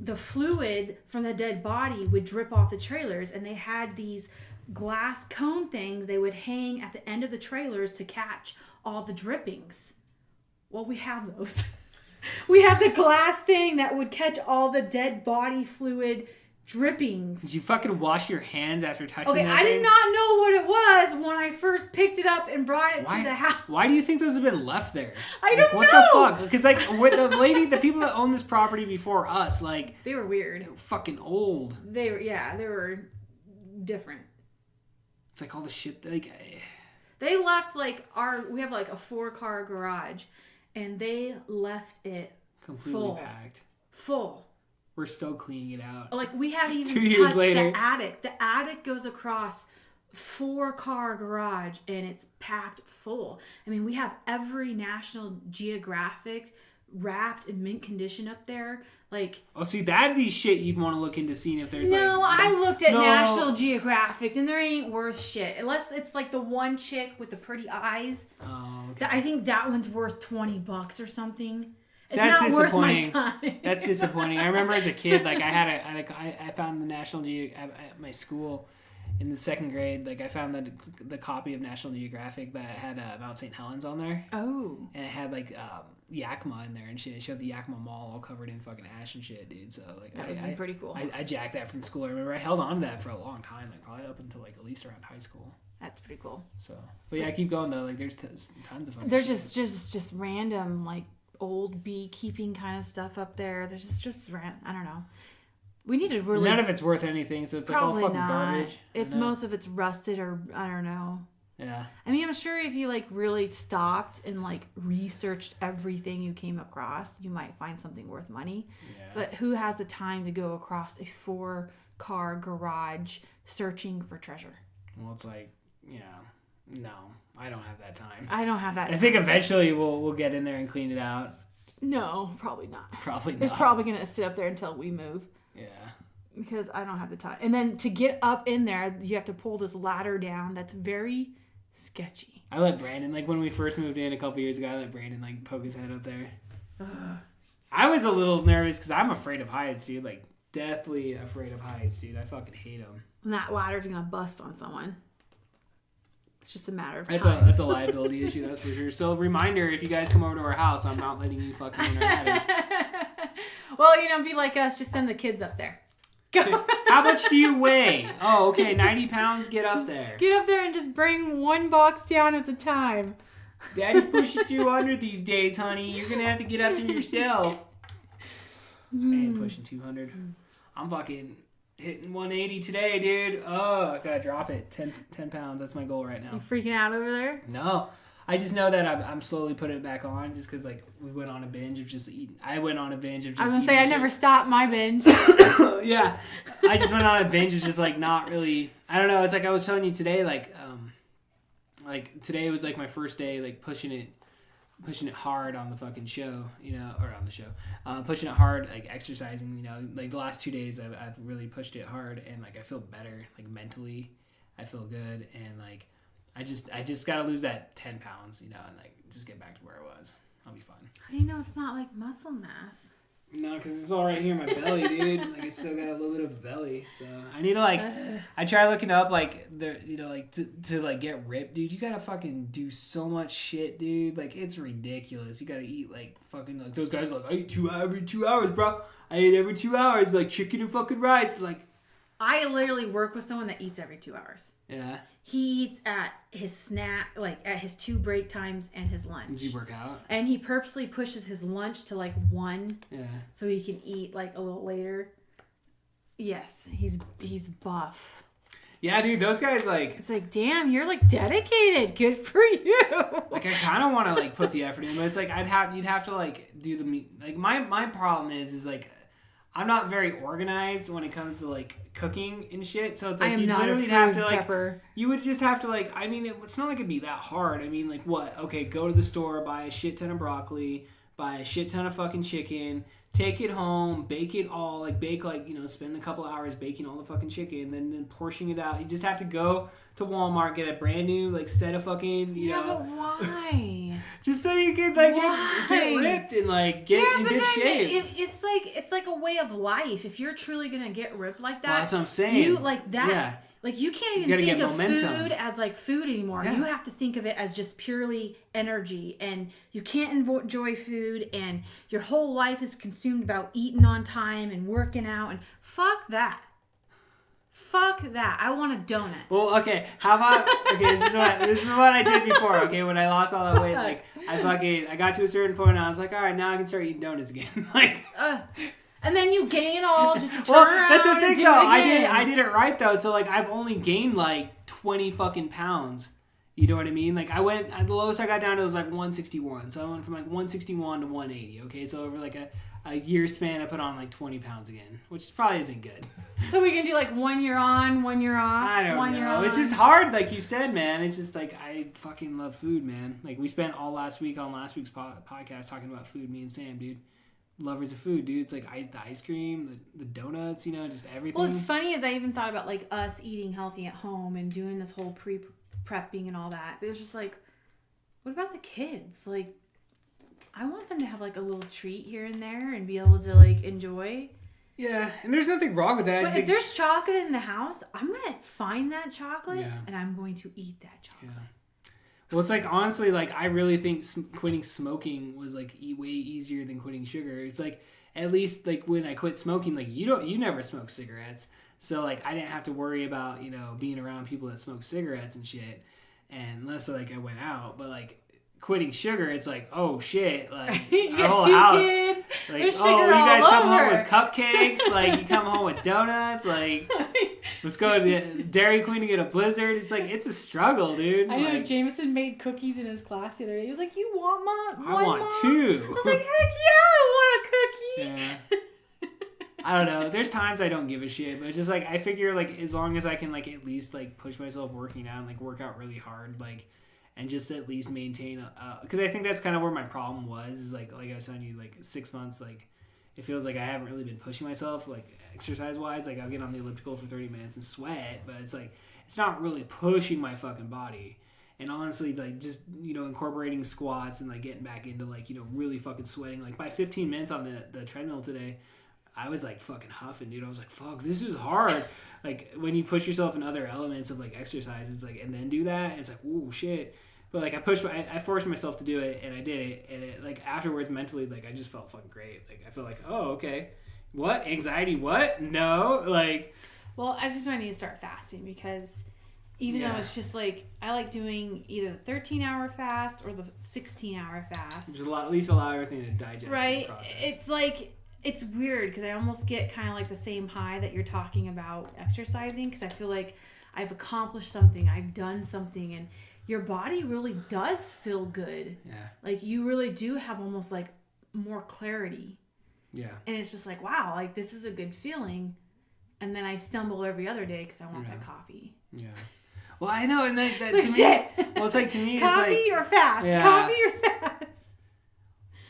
S4: the fluid from the dead body would drip off the trailers, and they had these glass cone things they would hang at the end of the trailers to catch all the drippings. Well, we have those. We have the glass thing that would catch all the dead body fluid drippings.
S3: Did you fucking wash your hands after touching that
S4: I did not know what it was when I first picked it up and brought it to the house.
S3: Why do you think those have been left there?
S4: I don't know.
S3: What the fuck? Because with the people that own this property before us,
S4: they were weird.
S3: They were fucking old.
S4: They were different.
S3: It's all the shit
S4: they left we have a 4-car garage, and they left it
S3: completely packed.
S4: Full.
S3: We're still cleaning it out.
S4: We haven't even
S3: 2 years
S4: touched
S3: later.
S4: the attic. The attic goes across 4-car garage, and it's packed full. I mean, we have every National Geographic wrapped in mint condition up there.
S3: See, that'd be shit you'd want to look into, seeing if there's
S4: I looked at National Geographic, and there ain't worth shit. Unless it's the one chick with the pretty eyes. Oh, okay. I think that one's worth $20 or something. It's not worth my time.
S3: That's disappointing. I remember as a kid, I found the National Geographic at my school in the 2nd grade. I found the copy of National Geographic that had Mount St. Helens on there.
S4: Oh.
S3: And it had Yakima in there and shit. It showed the Yakima Mall all covered in fucking ash and shit, dude. So
S4: that would be pretty cool.
S3: I jacked that from school. I remember I held on to that for a long time, probably up until at least around high school.
S4: That's pretty cool.
S3: So, but yeah, keep going though. There's tons of fucking
S4: There's
S3: shit.
S4: just random old beekeeping kind of stuff up there. There's just I don't know. We need to really.
S3: None of it's worth anything, so it's all fucking garbage.
S4: It's most of it's rusted or I don't know.
S3: Yeah.
S4: I mean, I'm sure if you really stopped and researched everything you came across, you might find something worth money. Yeah. But who has the time to go across a 4-car garage searching for treasure?
S3: Well, it's no, I don't have that time.
S4: I don't have that.
S3: I think eventually we'll get in there and clean it out.
S4: No, probably not.
S3: Probably not.
S4: It's probably gonna sit up there until we move.
S3: Yeah.
S4: Because I don't have the time. And then to get up in there, you have to pull this ladder down. That's very sketchy.
S3: I let Brandon, when we first moved in a couple years ago, I let Brandon poke his head up there. I was a little nervous because I'm afraid of heights, dude. Deathly afraid of heights, dude. I fucking hate them.
S4: And that ladder's gonna bust on someone. It's just a matter of time.
S3: That's a liability issue, that's for sure. So, reminder, if you guys come over to our house, I'm not letting you fucking in our attic.
S4: Well, be like us. Just send the kids up there. Go.
S3: How much do you weigh? Oh, okay, 90 pounds, get up there.
S4: Get up there and just bring one box down at a time.
S3: Daddy's pushing 200 these days, honey. You're going to have to get up there yourself. I ain't pushing 200. I'm fucking... hitting 180 today, dude. Oh, I gotta drop it. 10 pounds. That's my goal right now.
S4: You freaking out over there?
S3: No. I just know that I'm slowly putting it back on just because, like, we went on a binge of just eating. I went on a binge of just
S4: I was going to
S3: eating
S4: say, I
S3: shit.
S4: never stopped my binge.
S3: Yeah. I just went on a binge of just, like, not really... I don't know. It's like I was telling you today, like today was, like, my first day, like, pushing it hard on the fucking show, you know, or on the show, pushing it hard, like exercising, you know, like the last 2 days I've really pushed it hard, and like I feel better, like mentally, I feel good, and like I just gotta lose that 10 pounds, you know, and like just get back to where I was. I'll be fine.
S4: How do you know it's not like muscle mass?
S3: No, because it's all right here in my belly, dude. Like I still got a little bit of a belly, so I need to like. I try looking up like the, you know, like to like get ripped, dude. You gotta fucking do so much shit, dude. Like it's ridiculous. You gotta eat like fucking like those guys are like I eat every 2 hours, bro. I eat every 2 hours, like chicken and fucking rice. Like
S4: I literally work with someone that eats every 2 hours.
S3: Yeah.
S4: He eats at his snack, like at his 2 break times and his lunch.
S3: Does he work out?
S4: And he purposely pushes his lunch to like 1.
S3: Yeah.
S4: So he can eat like a little later. Yes, he's buff.
S3: Yeah, dude, those guys like.
S4: It's like, damn, you're like dedicated. Good for you.
S3: Like I kind of want to like put the effort in, but it's like you'd have to like do the meat. Like my problem is like I'm not very organized when it comes to like cooking and shit. So it's like you literally have to like prepper. You would just have to like. I mean, it's not like it'd be that hard. I mean, like what? Okay, go to the store, buy a shit ton of broccoli, buy a shit ton of fucking chicken. Take it home, bake it all, like bake like, you know, spend a couple hours baking all the fucking chicken, then portioning it out. You just have to go to Walmart, get a brand new like set of fucking, you know.
S4: But why?
S3: Just so you can like get ripped and like get in good shape.
S4: It's like a way of life. If you're truly gonna get ripped like that,
S3: well, that's what I'm saying.
S4: You like that.
S3: Yeah.
S4: Like, you can't even think of
S3: momentum.
S4: food as, like, food anymore. Yeah. You have to think of it as just purely energy. And you can't enjoy food. And your whole life is consumed about eating on time and working out. And fuck that. Fuck that. I want a donut.
S3: Well, okay. How about... Okay, this is what I did before, okay? When I lost all that weight, like, I got to a certain point and I was like, all right, now I can start eating donuts again. Like...
S4: And then you gain all just to turn around.
S3: That's the thing,
S4: and do
S3: though.
S4: it again.
S3: I did it right though. So like I've only gained like 20 fucking pounds. You know what I mean? Like the lowest I got down to was like 161. So I went from like 161 to 180. Okay, so over like a year span, I put on like 20 pounds again, which probably isn't good.
S4: So we can do like 1 year on, 1 year off.
S3: I don't
S4: 1
S3: know.
S4: Year on.
S3: It's just hard, like you said, man. It's just like I fucking love food, man. Like we spent all last week on last week's podcast talking about food. Me and Sam, dude. Lovers of food, dude. It's like the ice cream, the donuts, you know, just everything.
S4: Well, it's funny is I even thought about like us eating healthy at home and doing this whole prepping and all that. It was just like, what about the kids? Like, I want them to have like a little treat here and there and be able to like enjoy.
S3: Yeah, and there's nothing wrong with that.
S4: But if there's chocolate in the house, I'm gonna find that chocolate and I'm going to eat that chocolate. Yeah.
S3: Well, it's like, honestly, like, I really think quitting smoking was, like, way easier than quitting sugar. It's like, at least, like, when I quit smoking, like, you never smoke cigarettes. So, like, I didn't have to worry about, you know, being around people that smoke cigarettes and shit. And unless, like, I went out. But, like, quitting sugar, it's like, oh, shit. Like, our whole house.
S4: Kids.
S3: Like, oh, you guys come home with cupcakes. Like, you come home with donuts. Like, let's go to the Dairy Queen to get a Blizzard. It's like, it's a struggle, dude.
S4: I know,
S3: like,
S4: Jameson made cookies in his class the other day. He was like, you want one?
S3: I want
S4: Mom?
S3: 2.
S4: I was like, heck yeah, I want a cookie.
S3: Yeah. I don't know. There's times I don't give a shit, but it's just like, I figure, like, as long as I can, like, at least, like, push myself working out and, like, work out really hard, like, and just at least maintain because I think that's kind of where my problem was, is like I was telling you, like 6 months, like it feels like I haven't really been pushing myself, like exercise wise. Like I'll get on the elliptical for 30 minutes and sweat, but it's like it's not really pushing my fucking body. And honestly, like just, you know, incorporating squats and like getting back into like, you know, really fucking sweating. Like by 15 minutes on the treadmill today, I was like fucking huffing, dude. I was like, fuck, this is hard. Like when you push yourself in other elements of like exercise, it's like, and then do that, it's like, ooh, shit. But like I forced myself to do it, and I did it, and it, like afterwards mentally, like I just felt fucking great. Like I feel like, oh, okay, what anxiety? What? No, like.
S4: Well, I just know I need to start fasting, because even though it's just like I like doing either the 13-hour fast or the 16-hour fast.
S3: Just at least allow everything to digest.
S4: Right.
S3: And process.
S4: It's like it's weird because I almost get kind of like the same high that you're talking about exercising, because I feel like I've accomplished something, I've done something, and your body really does feel good.
S3: Yeah.
S4: Like you really do have almost like more clarity.
S3: Yeah.
S4: And it's just like, wow, like this is a good feeling. And then I stumble every other day because I want that coffee.
S3: Yeah. Well, I know, and that
S4: it's
S3: to
S4: like,
S3: me,
S4: shit.
S3: well, it's like, to me,
S4: coffee
S3: it's like,
S4: or fast.
S3: Yeah.
S4: Coffee or fast.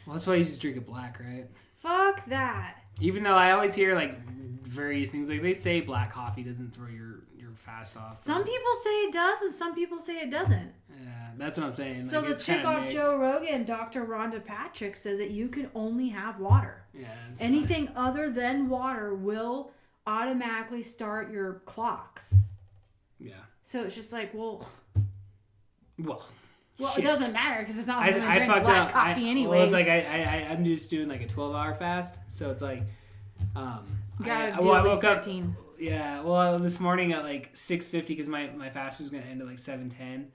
S3: Well, that's why you just drink it black, right?
S4: Fuck that.
S3: Even though I always hear like various things, like they say black coffee doesn't throw your fast off.
S4: Some people say it does, and some people say it doesn't.
S3: Yeah, that's what I'm saying.
S4: So
S3: like,
S4: the chick off Joe Rogan, Dr. Rhonda Patrick, says that you can only have water.
S3: Yeah.
S4: Anything other than water will automatically start your clocks.
S3: Yeah.
S4: So it's just like, well,
S3: shit.
S4: it doesn't matter because it's not
S3: I
S4: going to drink
S3: fucked
S4: black
S3: up.
S4: coffee anyway.
S3: Well, it's like I'm just doing like a 12-hour fast, so it's like
S4: you gotta
S3: I
S4: do at least
S3: woke up.
S4: 13.
S3: Yeah, well, this morning at like 6:50 because my fast was gonna end at like 7:10.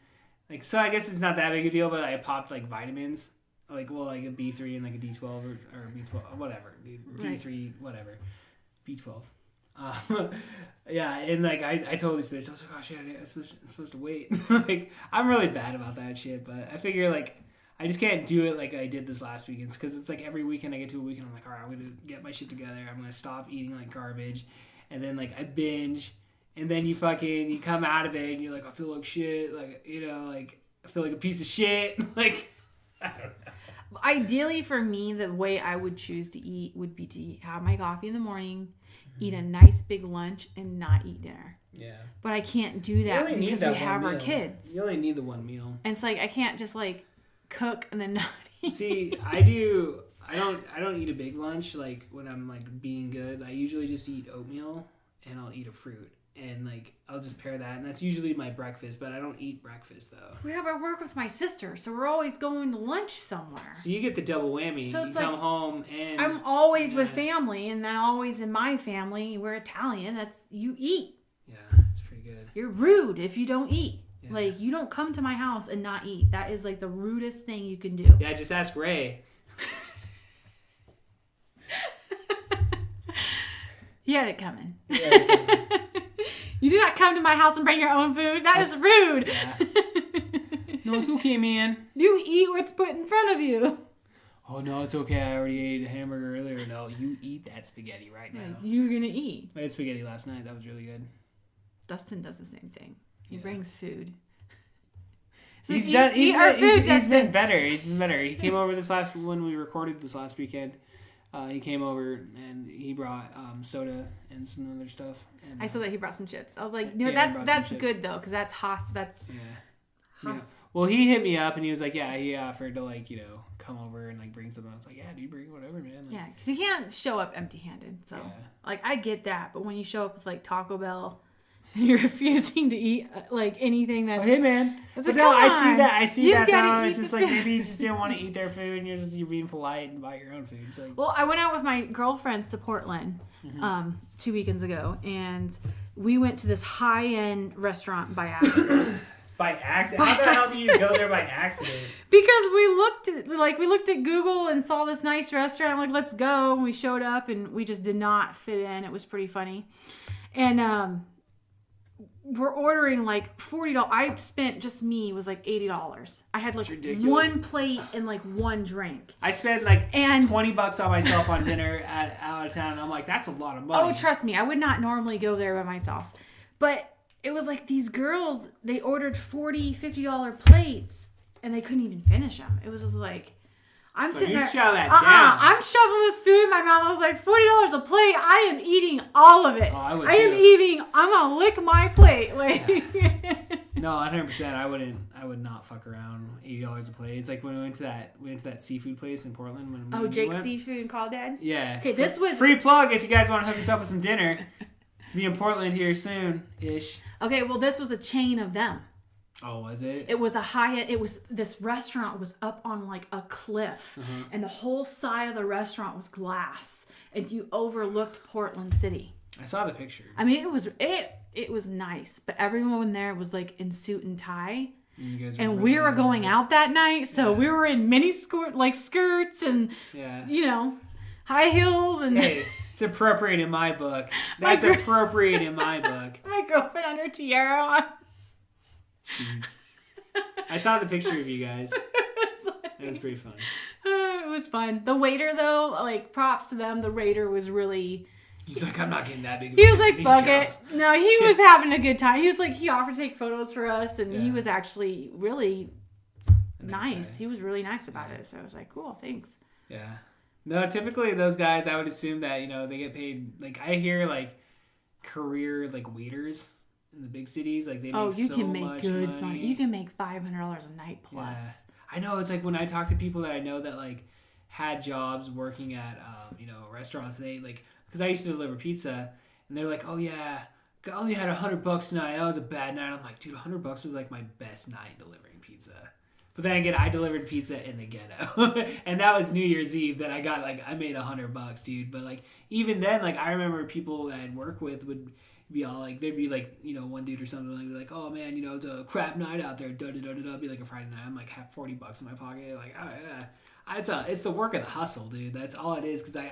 S3: Like, so I guess it's not that big a deal, but I popped like vitamins, like a B3 and like a D12 or B12, whatever, D3, whatever, B12. Yeah, and like I totally spaced. I was like, oh shit, I'm supposed to wait. Like, I'm really bad about that shit, but I figure like I just can't do it like I did this last weekend, because it's like every weekend I get to a weekend, I'm like, all right, I'm gonna get my shit together. I'm gonna stop eating like garbage, and then like I binge, and then you come out of it and you're like, I feel like shit, like, you know, like I feel like a piece of shit. Like, I don't know.
S4: Ideally for me, the way I would choose to eat would be to have my coffee in the morning, eat a nice big lunch, and not eat dinner.
S3: Yeah.
S4: But I can't do that because we have our kids.
S3: You only need the one meal.
S4: And it's like I can't just like cook and then not eat.
S3: See, I don't eat a big lunch like when I'm like being good. I usually just eat oatmeal and I'll eat a fruit. And like I'll just pair that, and that's usually my breakfast, but I don't eat breakfast though.
S4: I work with my sister, so we're always going to lunch somewhere.
S3: So you get the double whammy.
S4: So it's
S3: you come
S4: like,
S3: home and
S4: I'm always with family, and then always in my family, we're Italian, that's you eat.
S3: Yeah, it's pretty good.
S4: You're rude if you don't eat.
S3: Yeah.
S4: Like, you don't come to my house and not eat. That is like the rudest thing you can do.
S3: Yeah, just ask Ray.
S4: He had it coming. You do not come to my house and bring your own food. That is rude.
S3: Yeah. No, it's okay, man.
S4: You eat what's put in front of you.
S3: Oh, no, it's okay. I already ate a hamburger earlier. No, you eat that spaghetti right now.
S4: Like, you're going to eat.
S3: I had spaghetti last night. That was really good.
S4: Dustin does the same thing. He brings food.
S3: He's been better. He's been better. He came over when we recorded this last weekend. He came over and he brought soda and some other stuff. And,
S4: I saw that he brought some chips. I was like, no, that's good though, because that's Haas. That's
S3: yeah. Well, he hit me up and he was like, yeah, he offered to like, you know, come over and like bring something. I was like, yeah, dude, bring whatever, man. Like,
S4: yeah, because you can't show up empty-handed. So like, I get that, but when you show up with like Taco Bell and you're refusing to eat like anything that's
S3: hey man,
S4: but
S3: like, no, I see that now. It's just like maybe you just didn't want to eat their food and you're being polite and buy your own food. It's like,
S4: well, I went out with my girlfriends to Portland 2 weekends ago, and we went to this high-end restaurant by accident.
S3: By accident? How the hell do you go there by accident?
S4: Because we looked at Google and saw this nice restaurant. I'm like, let's go. And we showed up and we just did not fit in. It was pretty funny. And we're ordering like $40. I spent, just me, was like $80. I had like one plate and like one drink.
S3: I spent like $20 on myself on dinner out of town. And I'm like, that's a lot of money.
S4: Oh, trust me. I would not normally go there by myself. But it was like these girls, they ordered $40, $50 plates, and they couldn't even finish them. It was just like, I'm sitting there.
S3: Shove that down.
S4: I'm shoving this food in my mouth. I was like, $40 a plate. I am eating all of it.
S3: Oh, I would
S4: am
S3: too.
S4: eating. I'm gonna lick my plate. Like,
S3: no, 100%. I would not fuck around. $80 a plate. It's like when we went to that seafood place in Portland. When
S4: Jake's Seafood and Call Dad.
S3: Yeah.
S4: Okay, this was
S3: free plug if you guys want to hook us up with some dinner. Be in Portland here soon-ish.
S4: Okay, well, this was a chain of them.
S3: Oh, was it?
S4: It was this restaurant was up on like a cliff, and the whole side of the restaurant was glass, and you overlooked Portland City.
S3: I saw the picture.
S4: I mean, it was nice, but everyone there was like in suit and tie. And we were going out that night, so we were in mini skirts and, you know, high heels and
S3: Hey, it's appropriate in my book. That's appropriate in my book.
S4: my girlfriend had her tiara on.
S3: Jeez. I saw the picture of you guys. It was pretty fun.
S4: It was fun. The waiter, though, like, props to them. The waiter was really...
S3: He's like, I'm not getting that big of a
S4: He was
S3: tip
S4: like,
S3: for these
S4: fuck
S3: girls.
S4: it. No, he was having a good time. He was like, he offered to take photos for us, and he
S3: Yeah.
S4: was actually really nice.
S3: guy.
S4: He was really nice about it. So I was like, cool, thanks.
S3: Yeah. No, typically those guys, I would assume that, they get paid, like, I hear, like, career, like, waiters in the big cities, like, they make
S4: you
S3: so
S4: can make
S3: much
S4: good money. You can make $500 a night plus.
S3: Yeah. I know, it's like when I talk to people that I know that, like, had jobs working at, restaurants, and they, like, because I used to deliver pizza, and they're like, oh, yeah, I only had $100 tonight. That was a bad night. I'm like, dude, $100 was, like, my best night delivering pizza. But then again, I delivered pizza in the ghetto. And that was New Year's Eve that I got, like, I made $100, dude. But, like, even then, like, I remember people that I'd work with would be all, like, there'd be, like, one dude or something, like, be like, oh, man, it's a crap night out there, da-da-da-da-da. Be like a Friday night. I'm, like, have $40 in my pocket. Like, oh, yeah. It's the work of the hustle, dude. That's all it is. Because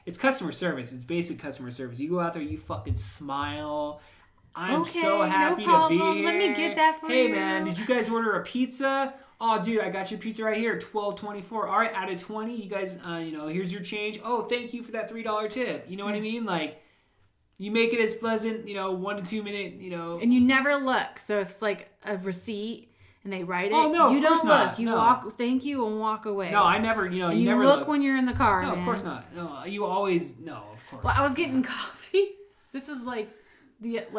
S3: it's customer service. It's basic customer service. You go out there, you fucking smile. I'm so happy to be here.
S4: Let me get that for you.
S3: Hey, man, did you guys order a pizza? Oh, dude, I got your pizza right here, $12.24. All right, out of 20, you guys, here's your change. Oh, thank you for that $3 tip. You know what I mean? Like, you make it as pleasant, 1 to 2 minute,
S4: And you never look. So if it's like a receipt and they write it,
S3: Oh, no,
S4: you
S3: of
S4: don't
S3: course
S4: look.
S3: not.
S4: You
S3: No.
S4: walk, thank you, and walk away.
S3: No, I never,
S4: And
S3: you
S4: you
S3: never
S4: look when you're in the car.
S3: No,
S4: man.
S3: of course not. No, you always, no, of course.
S4: Well, I was getting coffee. This was like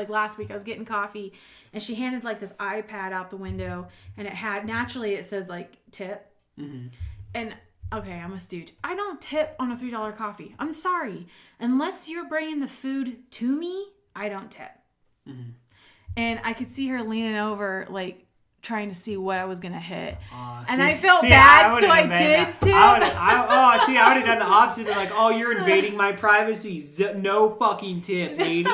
S4: last week. I was getting coffee, and she handed like this iPad out the window, and it says like tip.
S3: Mm-hmm.
S4: And okay, I'm a stooge. I don't tip on a $3 coffee. I'm sorry, unless you're bringing the food to me, I don't tip.
S3: Mm-hmm.
S4: And I could see her leaning over, like, trying to see what I was going to hit. And
S3: See-
S4: I felt
S3: see,
S4: bad,
S3: would've
S4: so I
S3: been
S4: did
S3: that.
S4: tip.
S3: I would have done the opposite. Like, oh, you're invading my privacy. No fucking tip, lady.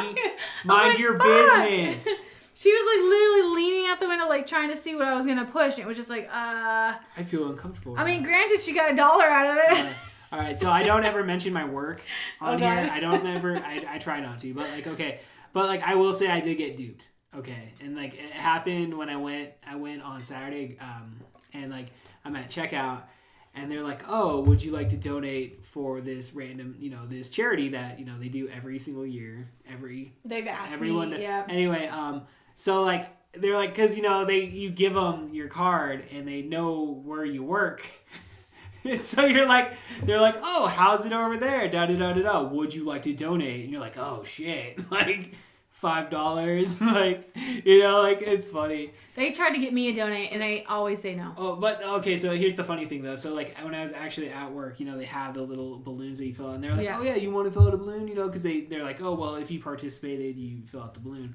S3: Mind your business.
S4: She was, like, literally leaning out the window, like, trying to see what I was going to push. And it was just like,
S3: I feel uncomfortable.
S4: I mean, granted, she got $1 out of it.
S3: All right, so I don't ever mention my work on
S4: Oh,
S3: here.
S4: God.
S3: I don't ever. I try not to, but like, okay. But like, I will say I did get duped. Okay, and like it happened when I went on Saturday, and like I'm at checkout, and they're like, "Oh, would you like to donate for this random, this charity that they do every single year,
S4: They've asked
S3: everyone."
S4: me, yeah.
S3: Anyway, so like they're like, because you give them your card and they know where you work. And so they're like, oh, how's it over there? Da da da da da. Would you like to donate? And you're like, oh shit, like $5, like like it's funny.
S4: They tried to get me to donate, and I always say no.
S3: Oh, but okay. So here's the funny thing though. So like when I was actually at work, they have the little balloons that you fill out, and they're like,
S4: Yeah.
S3: oh yeah, you want to fill out a balloon, because they're like, oh well, if you participated, you fill out the balloon.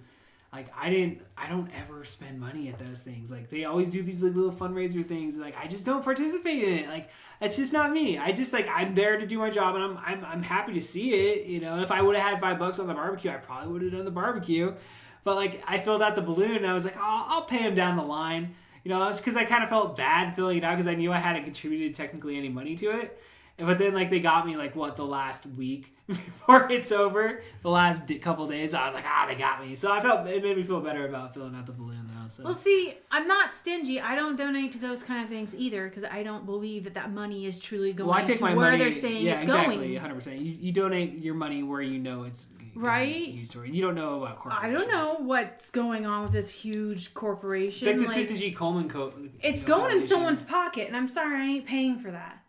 S3: Like I don't ever spend money at those things. Like they always do these like, little fundraiser things. Like I just don't participate in it. Like it's just not me. I just like I'm there to do my job, and I'm happy to see it. If I would have had $5 on the barbecue, I probably would have done the barbecue. But like I filled out the balloon, and I was like, oh, I'll pay him down the line. It's because I kind of felt bad filling it out because I knew I hadn't contributed technically any money to it. But then like they got me like the last week before it's over, the last couple days, I was like, they got me. So it made me feel better about filling out the balloon though. So.
S4: Well, see, I'm not stingy. I don't donate to those kind of things either because I don't believe that money is truly going
S3: I take
S4: to
S3: my
S4: where
S3: money,
S4: they're saying it's
S3: exactly,
S4: going.
S3: 100%. You donate your money where it's
S4: right.
S3: Used to. You don't know about corporations.
S4: I don't know what's going on with this huge corporation.
S3: It's like the Susan G. Coleman
S4: It's going in someone's pocket, and I'm sorry, I ain't paying for that.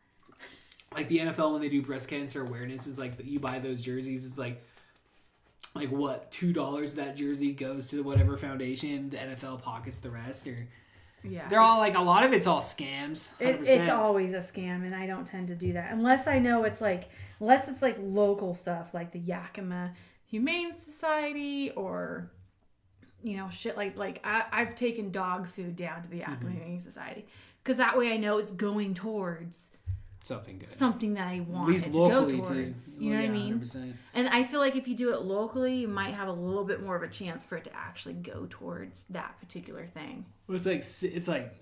S3: Like the NFL when they do breast cancer awareness is like you buy those jerseys, it's like what, $2 that jersey goes to whatever foundation, the NFL pockets the rest, or
S4: yeah,
S3: they're all like, a lot of it's all scams. 100%.
S4: It's always a scam, and I don't tend to do that unless I know it's like local stuff like the Yakima Humane Society or shit like I've taken dog food down to the Yakima Humane Society because that way I know it's going towards
S3: something good,
S4: something that I want
S3: at least
S4: it to go
S3: locally
S4: towards.
S3: too.
S4: You know what I mean?
S3: 100%.
S4: And I feel like if you do it locally, you might have a little bit more of a chance for it to actually go towards that particular thing.
S3: Well, it's like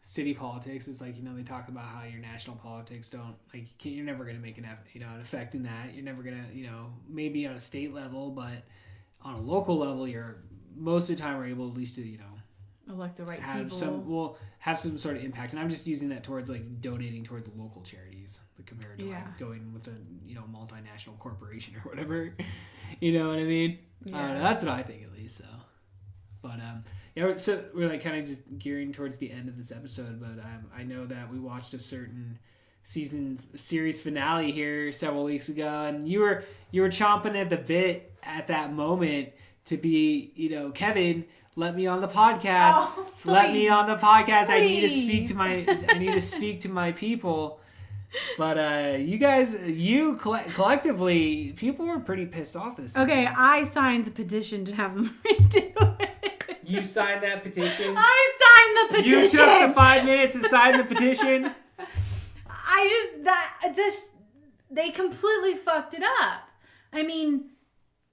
S3: city politics. It's like, they talk about how your national politics don't, like, you're never going to make an effect in that. You're never going to, maybe on a state level, but on a local level, you're most of the time are able at least to,
S4: elect the right
S3: people. Have some sort of impact. And I'm just using that towards like donating towards the local charities, compared to like going with a multinational corporation or whatever. You know what I mean?
S4: Yeah.
S3: That's what I think at least. So, but so we're like kind of just gearing towards the end of this episode. But I know that we watched a certain series finale here several weeks ago, and you were chomping at the bit at that moment to be, Kevin, let me on the podcast.
S4: Oh,
S3: let me on the podcast.
S4: Please.
S3: I need to speak to my people. But you guys, collectively, people were pretty pissed off this season.
S4: Okay, I signed the petition to have them redo it.
S3: You signed that petition?
S4: I signed the petition.
S3: You took the 5 minutes to sign the petition?
S4: They completely fucked it up. I mean,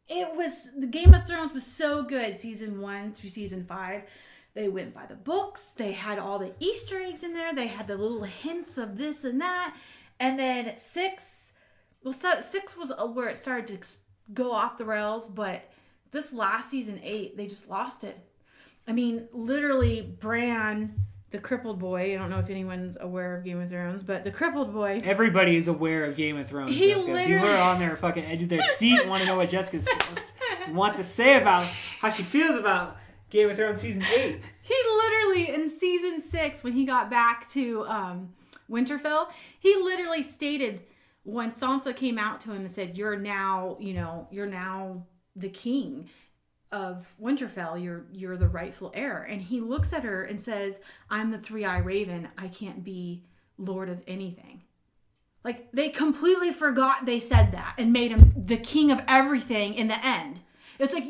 S4: the Game of Thrones was so good, season 1 through season 5. They went by the books. They had all the Easter eggs in there. They had the little hints of this and that. And then 6 was where it started to go off the rails. But this last season 8, they just lost it. I mean, literally, Bran, the crippled boy. I don't know if anyone's aware of Game of Thrones, but the crippled boy.
S3: Everybody is aware of Game of Thrones.
S4: He
S3: Jessica.
S4: literally.
S3: If you were on their fucking edge of their seat and want to know what Jessica wants to say about how she feels about Game of Thrones season 8.
S4: He literally, in season 6, when he got back to Winterfell, he literally stated when Sansa came out to him and said, you're now the king of Winterfell. You're the rightful heir. And he looks at her and says, I'm the three-eyed raven. I can't be lord of anything. Like, they completely forgot they said that and made him the king of everything in the end. It's like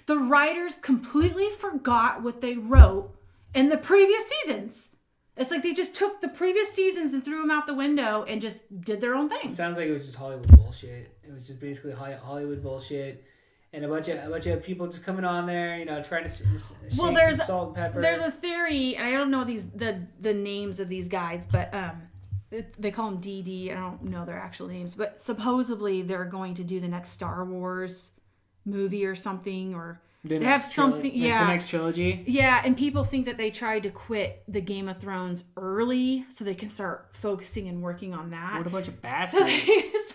S4: the writers completely forgot what they wrote in the previous seasons. It's like they just took the previous seasons and threw them out the window and just did their own thing.
S3: It sounds like it was just Hollywood bullshit. It was just basically Hollywood bullshit. And a bunch of people just coming on there, trying to shake some salt and pepper.
S4: There's a theory, and I don't know the names of these guys, but they call them DD. I don't know their actual names, but supposedly they're going to do the next Star Wars movie or something, or they have something. The
S3: next trilogy.
S4: Yeah, and people think that they tried to quit the Game of Thrones early so they can start focusing and working on that.
S3: What a bunch of bastards!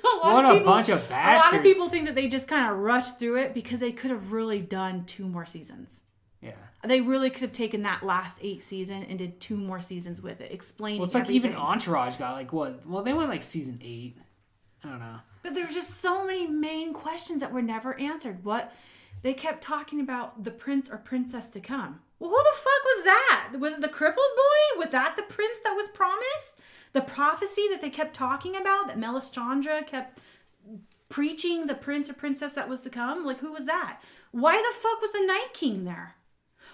S4: A lot of people think that they just kind of rushed through it because they could have really done 2 more seasons.
S3: Yeah.
S4: They really could have taken that last 8 season and did 2 more seasons with it, explaining.
S3: Well, it's like
S4: everything.
S3: even Entourage got like what? Well, they went like season 8. I don't know.
S4: But there's just so many main questions that were never answered. What they kept talking about the prince or princess to come. Well, who the fuck was that? Was it the crippled boy? Was that the prince that was promised? The prophecy that they kept talking about, that Melisandre kept preaching, the prince or princess that was to come? Like, who was that? Why the fuck was the Night King there?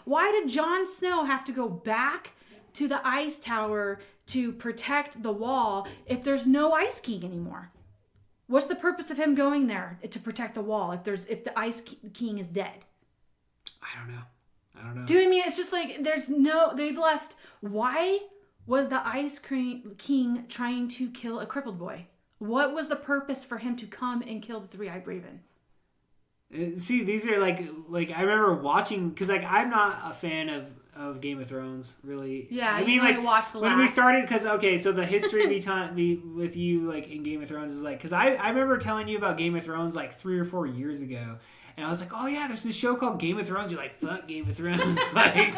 S4: Why did Jon Snow have to go back to the ice tower to protect the wall if there's no Ice King anymore? What's the purpose of him going there to protect the wall if the Ice King is dead?
S3: I don't know.
S4: Do you know what I mean? It's just like they've left. Why was the Ice King trying to kill a crippled boy? What was the purpose for him to come and kill the three-eyed raven?
S3: See, these are like I remember watching, because like I'm not a fan of Game of Thrones, really.
S4: Yeah,
S3: I mean, like
S4: watched the
S3: when we started, because okay, so the history with you like in Game of Thrones is like, because I remember telling you about Game of Thrones like 3 or 4 years ago, and I was like, oh yeah, there's this show called Game of Thrones. You're like, fuck Game of Thrones, like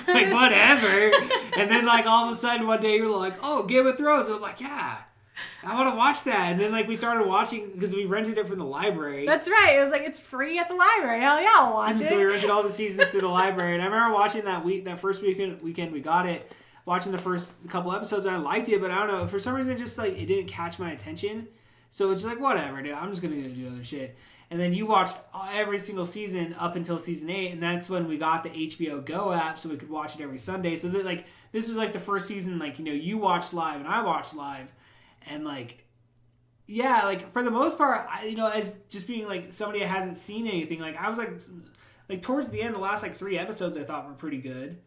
S3: whatever. And then like all of a sudden one day you're like, oh, Game of Thrones. And I'm like, yeah, I want to watch that. And then like we started watching, because we rented it from the library.
S4: That's right. It was like, it's free at the library. Hell yeah, I'll watch it.
S3: So we rented all the seasons through the library. And I remember watching that first weekend we got it, watching the first couple episodes, and I liked it, but I don't know, for some reason just like it didn't catch my attention. So it's just like, whatever, dude, I'm just gonna go do other shit. And then you watched every single season up until season 8, and that's when we got the HBO Go app, so we could watch it every Sunday. So that like this was like the first season, like, you watched live and I watched live, and like, yeah, like for the most part, as just being like somebody that hasn't seen anything, like I was like towards the end, the last like 3 episodes I thought were pretty good.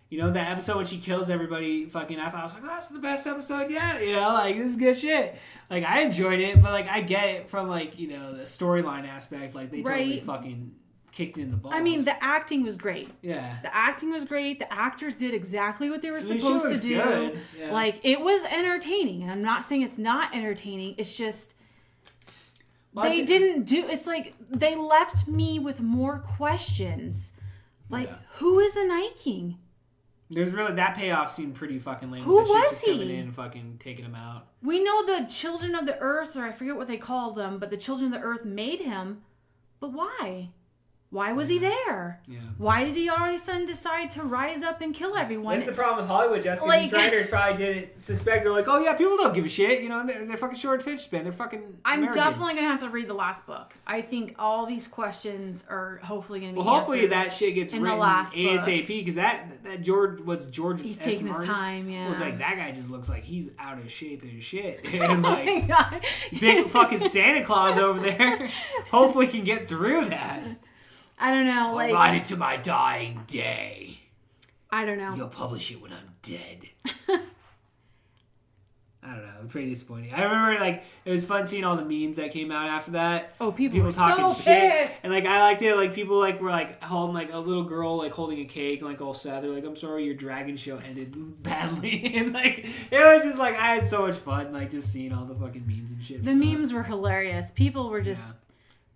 S3: You know, that episode when she kills everybody, fucking, I thought, I was like, that's the best episode yet. You know, like, this is good shit. Like, I enjoyed it, but, like, I get it from, like, you know, the storyline aspect. Like, they totally fucking kicked in the balls.
S4: I mean, the acting was great.
S3: Yeah.
S4: The acting was great. The actors did exactly what they were supposed to do.
S3: Good. Yeah.
S4: Like, it was entertaining. And I'm not saying it's not entertaining. It's just... They didn't do... It's like, they left me with more questions. Like, who is the Night King?
S3: There's really... That payoff seemed pretty fucking lame.
S4: Who was he?
S3: Coming in and fucking taking him out.
S4: We know the Children of the Earth, or I forget what they call them, but the Children of the Earth made him. But why? Why was he there? Yeah. Why did he all of a sudden decide to rise up and kill everyone?
S3: That's the problem with Hollywood, Jessica. Like, these writers probably didn't suspect. They're like, oh yeah, people don't give a shit. You know, they're fucking short attention span. They're fucking Americans.
S4: Definitely going to have to read the last book. I think all these questions are hopefully going to be
S3: hopefully that shit gets
S4: in
S3: written
S4: the last
S3: ASAP. Because that George... He's
S4: taking his time, yeah.
S3: Was like, that guy just looks like he's out of shape as shit. And like, big fucking Santa Claus over there. Hopefully can get through that.
S4: I don't know.
S3: I'll write it to my dying day.
S4: I don't know.
S3: You'll publish it when I'm dead. I don't know. I'm pretty disappointing. I remember, like, it was fun seeing all the memes that came out after that.
S4: Oh, people were
S3: talking
S4: so
S3: shit.
S4: pissed.
S3: And, like, I liked it. Like, people, like, were, like, holding, like, a little girl, like, holding a cake, like, all sad. They're like, I'm sorry your dragon show ended badly. And, like, it was just, like, I had so much fun, like, just seeing all the fucking memes and shit.
S4: The memes were hilarious. People were just... Yeah.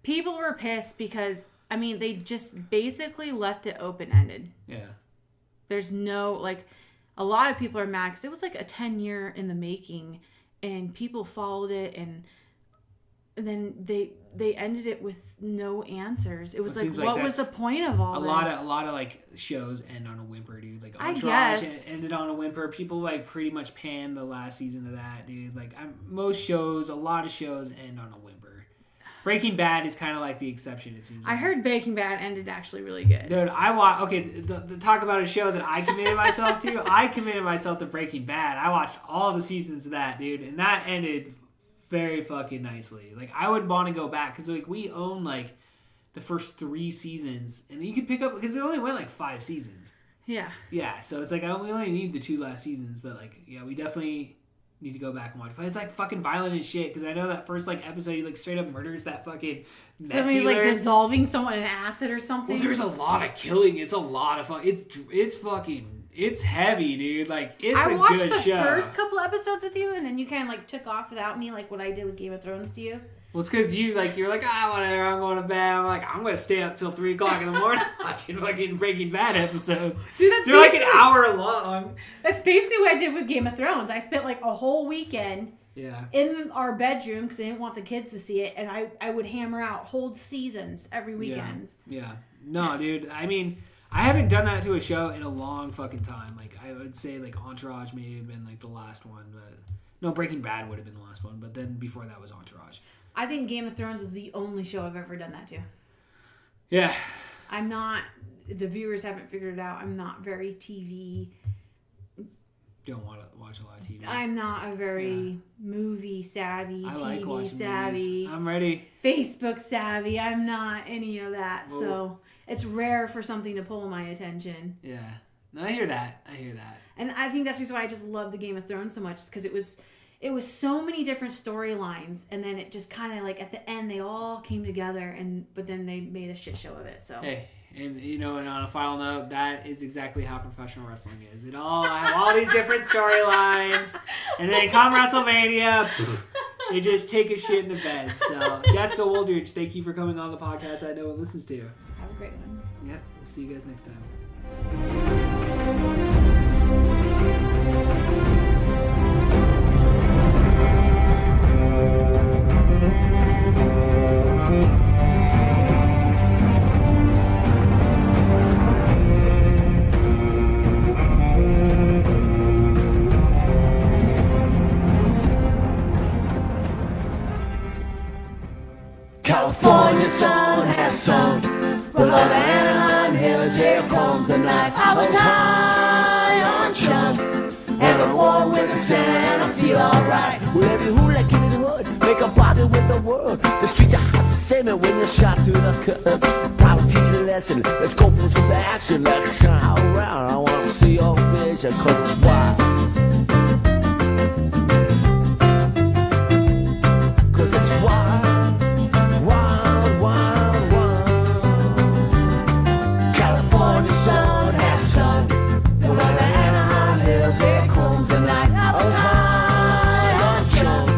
S4: People were pissed because... I mean, they just basically left it open-ended. Yeah. There's no, like, a lot of people are mad because it was like a 10-year in the making, and people followed it, and then they ended it with no answers. It was like, what was the point of all this?
S3: A lot of like shows end on a whimper, dude. Like Entourage ended on a whimper. People like pretty much panned the last season of that, dude. Like a lot of shows end on a whimper. Breaking Bad is kind of like the exception, it seems.
S4: I heard Breaking Bad ended actually really good.
S3: Dude, the talk about a show that I committed myself to. I committed myself to Breaking Bad. I watched all the seasons of that, dude, and that ended very fucking nicely. Like, I would want to go back because like we own like the first 3 seasons, and then you could pick up because it only went like 5 seasons. Yeah. Yeah, so it's like we only need the 2 last seasons, but like yeah, we definitely need to go back and watch. But it's like fucking violent as shit because I know that first like episode he like straight up murders that fucking
S4: so he's like dissolving someone in acid or something.
S3: Well, there's a lot of killing. It's a lot of fun. It's heavy, dude. Like I watched the
S4: first couple episodes with you, and then you kind of like took off without me, like what I did with Game of Thrones to you.
S3: Well, it's because you're like, whatever, I'm going to bed. I'm like, I'm going to stay up till 3 o'clock in the morning watching fucking Breaking Bad episodes. Dude, they're like an hour long.
S4: That's basically what I did with Game of Thrones. I spent like a whole weekend in our bedroom because I didn't want the kids to see it, and I would hammer out whole seasons every weekend.
S3: Yeah. No, dude. I mean, I haven't done that to a show in a long fucking time. Like, I would say like Entourage may have been like the last one, but no, Breaking Bad would have been the last one, but then before that was Entourage.
S4: I think Game of Thrones is the only show I've ever done that to.
S3: Yeah.
S4: I'm not... The viewers haven't figured it out. I'm not very TV...
S3: Don't want to watch a lot of TV.
S4: I'm not a very movie savvy,
S3: I
S4: TV
S3: like watching
S4: savvy.
S3: Movies. I'm ready.
S4: Facebook savvy. I'm not any of that. Whoa. So it's rare for something to pull my attention.
S3: Yeah. No, I hear that.
S4: And I think that's just why I just love the Game of Thrones so much. Because it was so many different storylines, and then it just kind of like at the end they all came together, but then they made a shit show of it. So
S3: hey, and you know, and on a final note, that is exactly how professional wrestling is. I have all these different storylines, and then come WrestleMania, they just take a shit in the bed. So Jessica Wooldridge, thank you for coming on the podcast that no one listens to.
S4: Have a great one.
S3: Yep, we'll see you guys next time.
S5: California sun has sung below the Anaheim hills. Here comes the night. I was high on chum, and I wore with the sand. I feel alright. Well, every hula kid in the hood make a bobby with the world. The streets are hot to salmon when you're shot through the cut. Probably teach you a lesson. Let's go for some action. Let's shine around. I want to see all pleasure, cause it's wild. Cause it's wild, wild, wild, wild. California sun has sun, but on the Anaheim hills here comes the night. I was high on chum,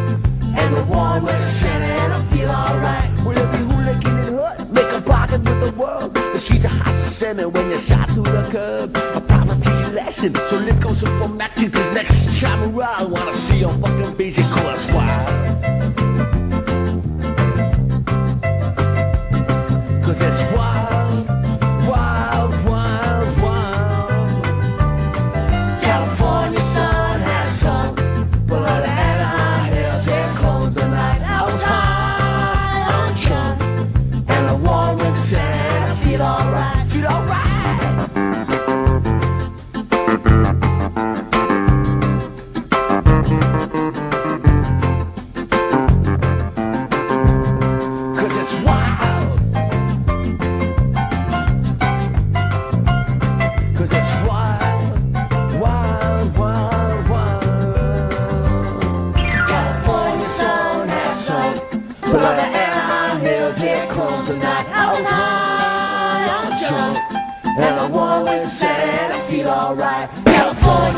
S5: and the warm weather Santa, and I feel alright. Well, every hooligan and hood make a bargain with the world. The streets are hot as salmon when you're shot through the curb. I probably teach you a lesson, so let's go some from action. Cause next time around, I wanna see your fucking vision, cause it's wild. Cause it's wild, wild, wild, wild. California sun has sung, but on the Anaheim hills here comes the night. I was high on chum, and the warm with sand. I feel alright, feel alright. Cause it's wild. Cause it's wild, wild, wild, wild. California sun has sung, but on the Anaheim hills here comes the night. I was high on chum, and the warm with sand. I feel alright. California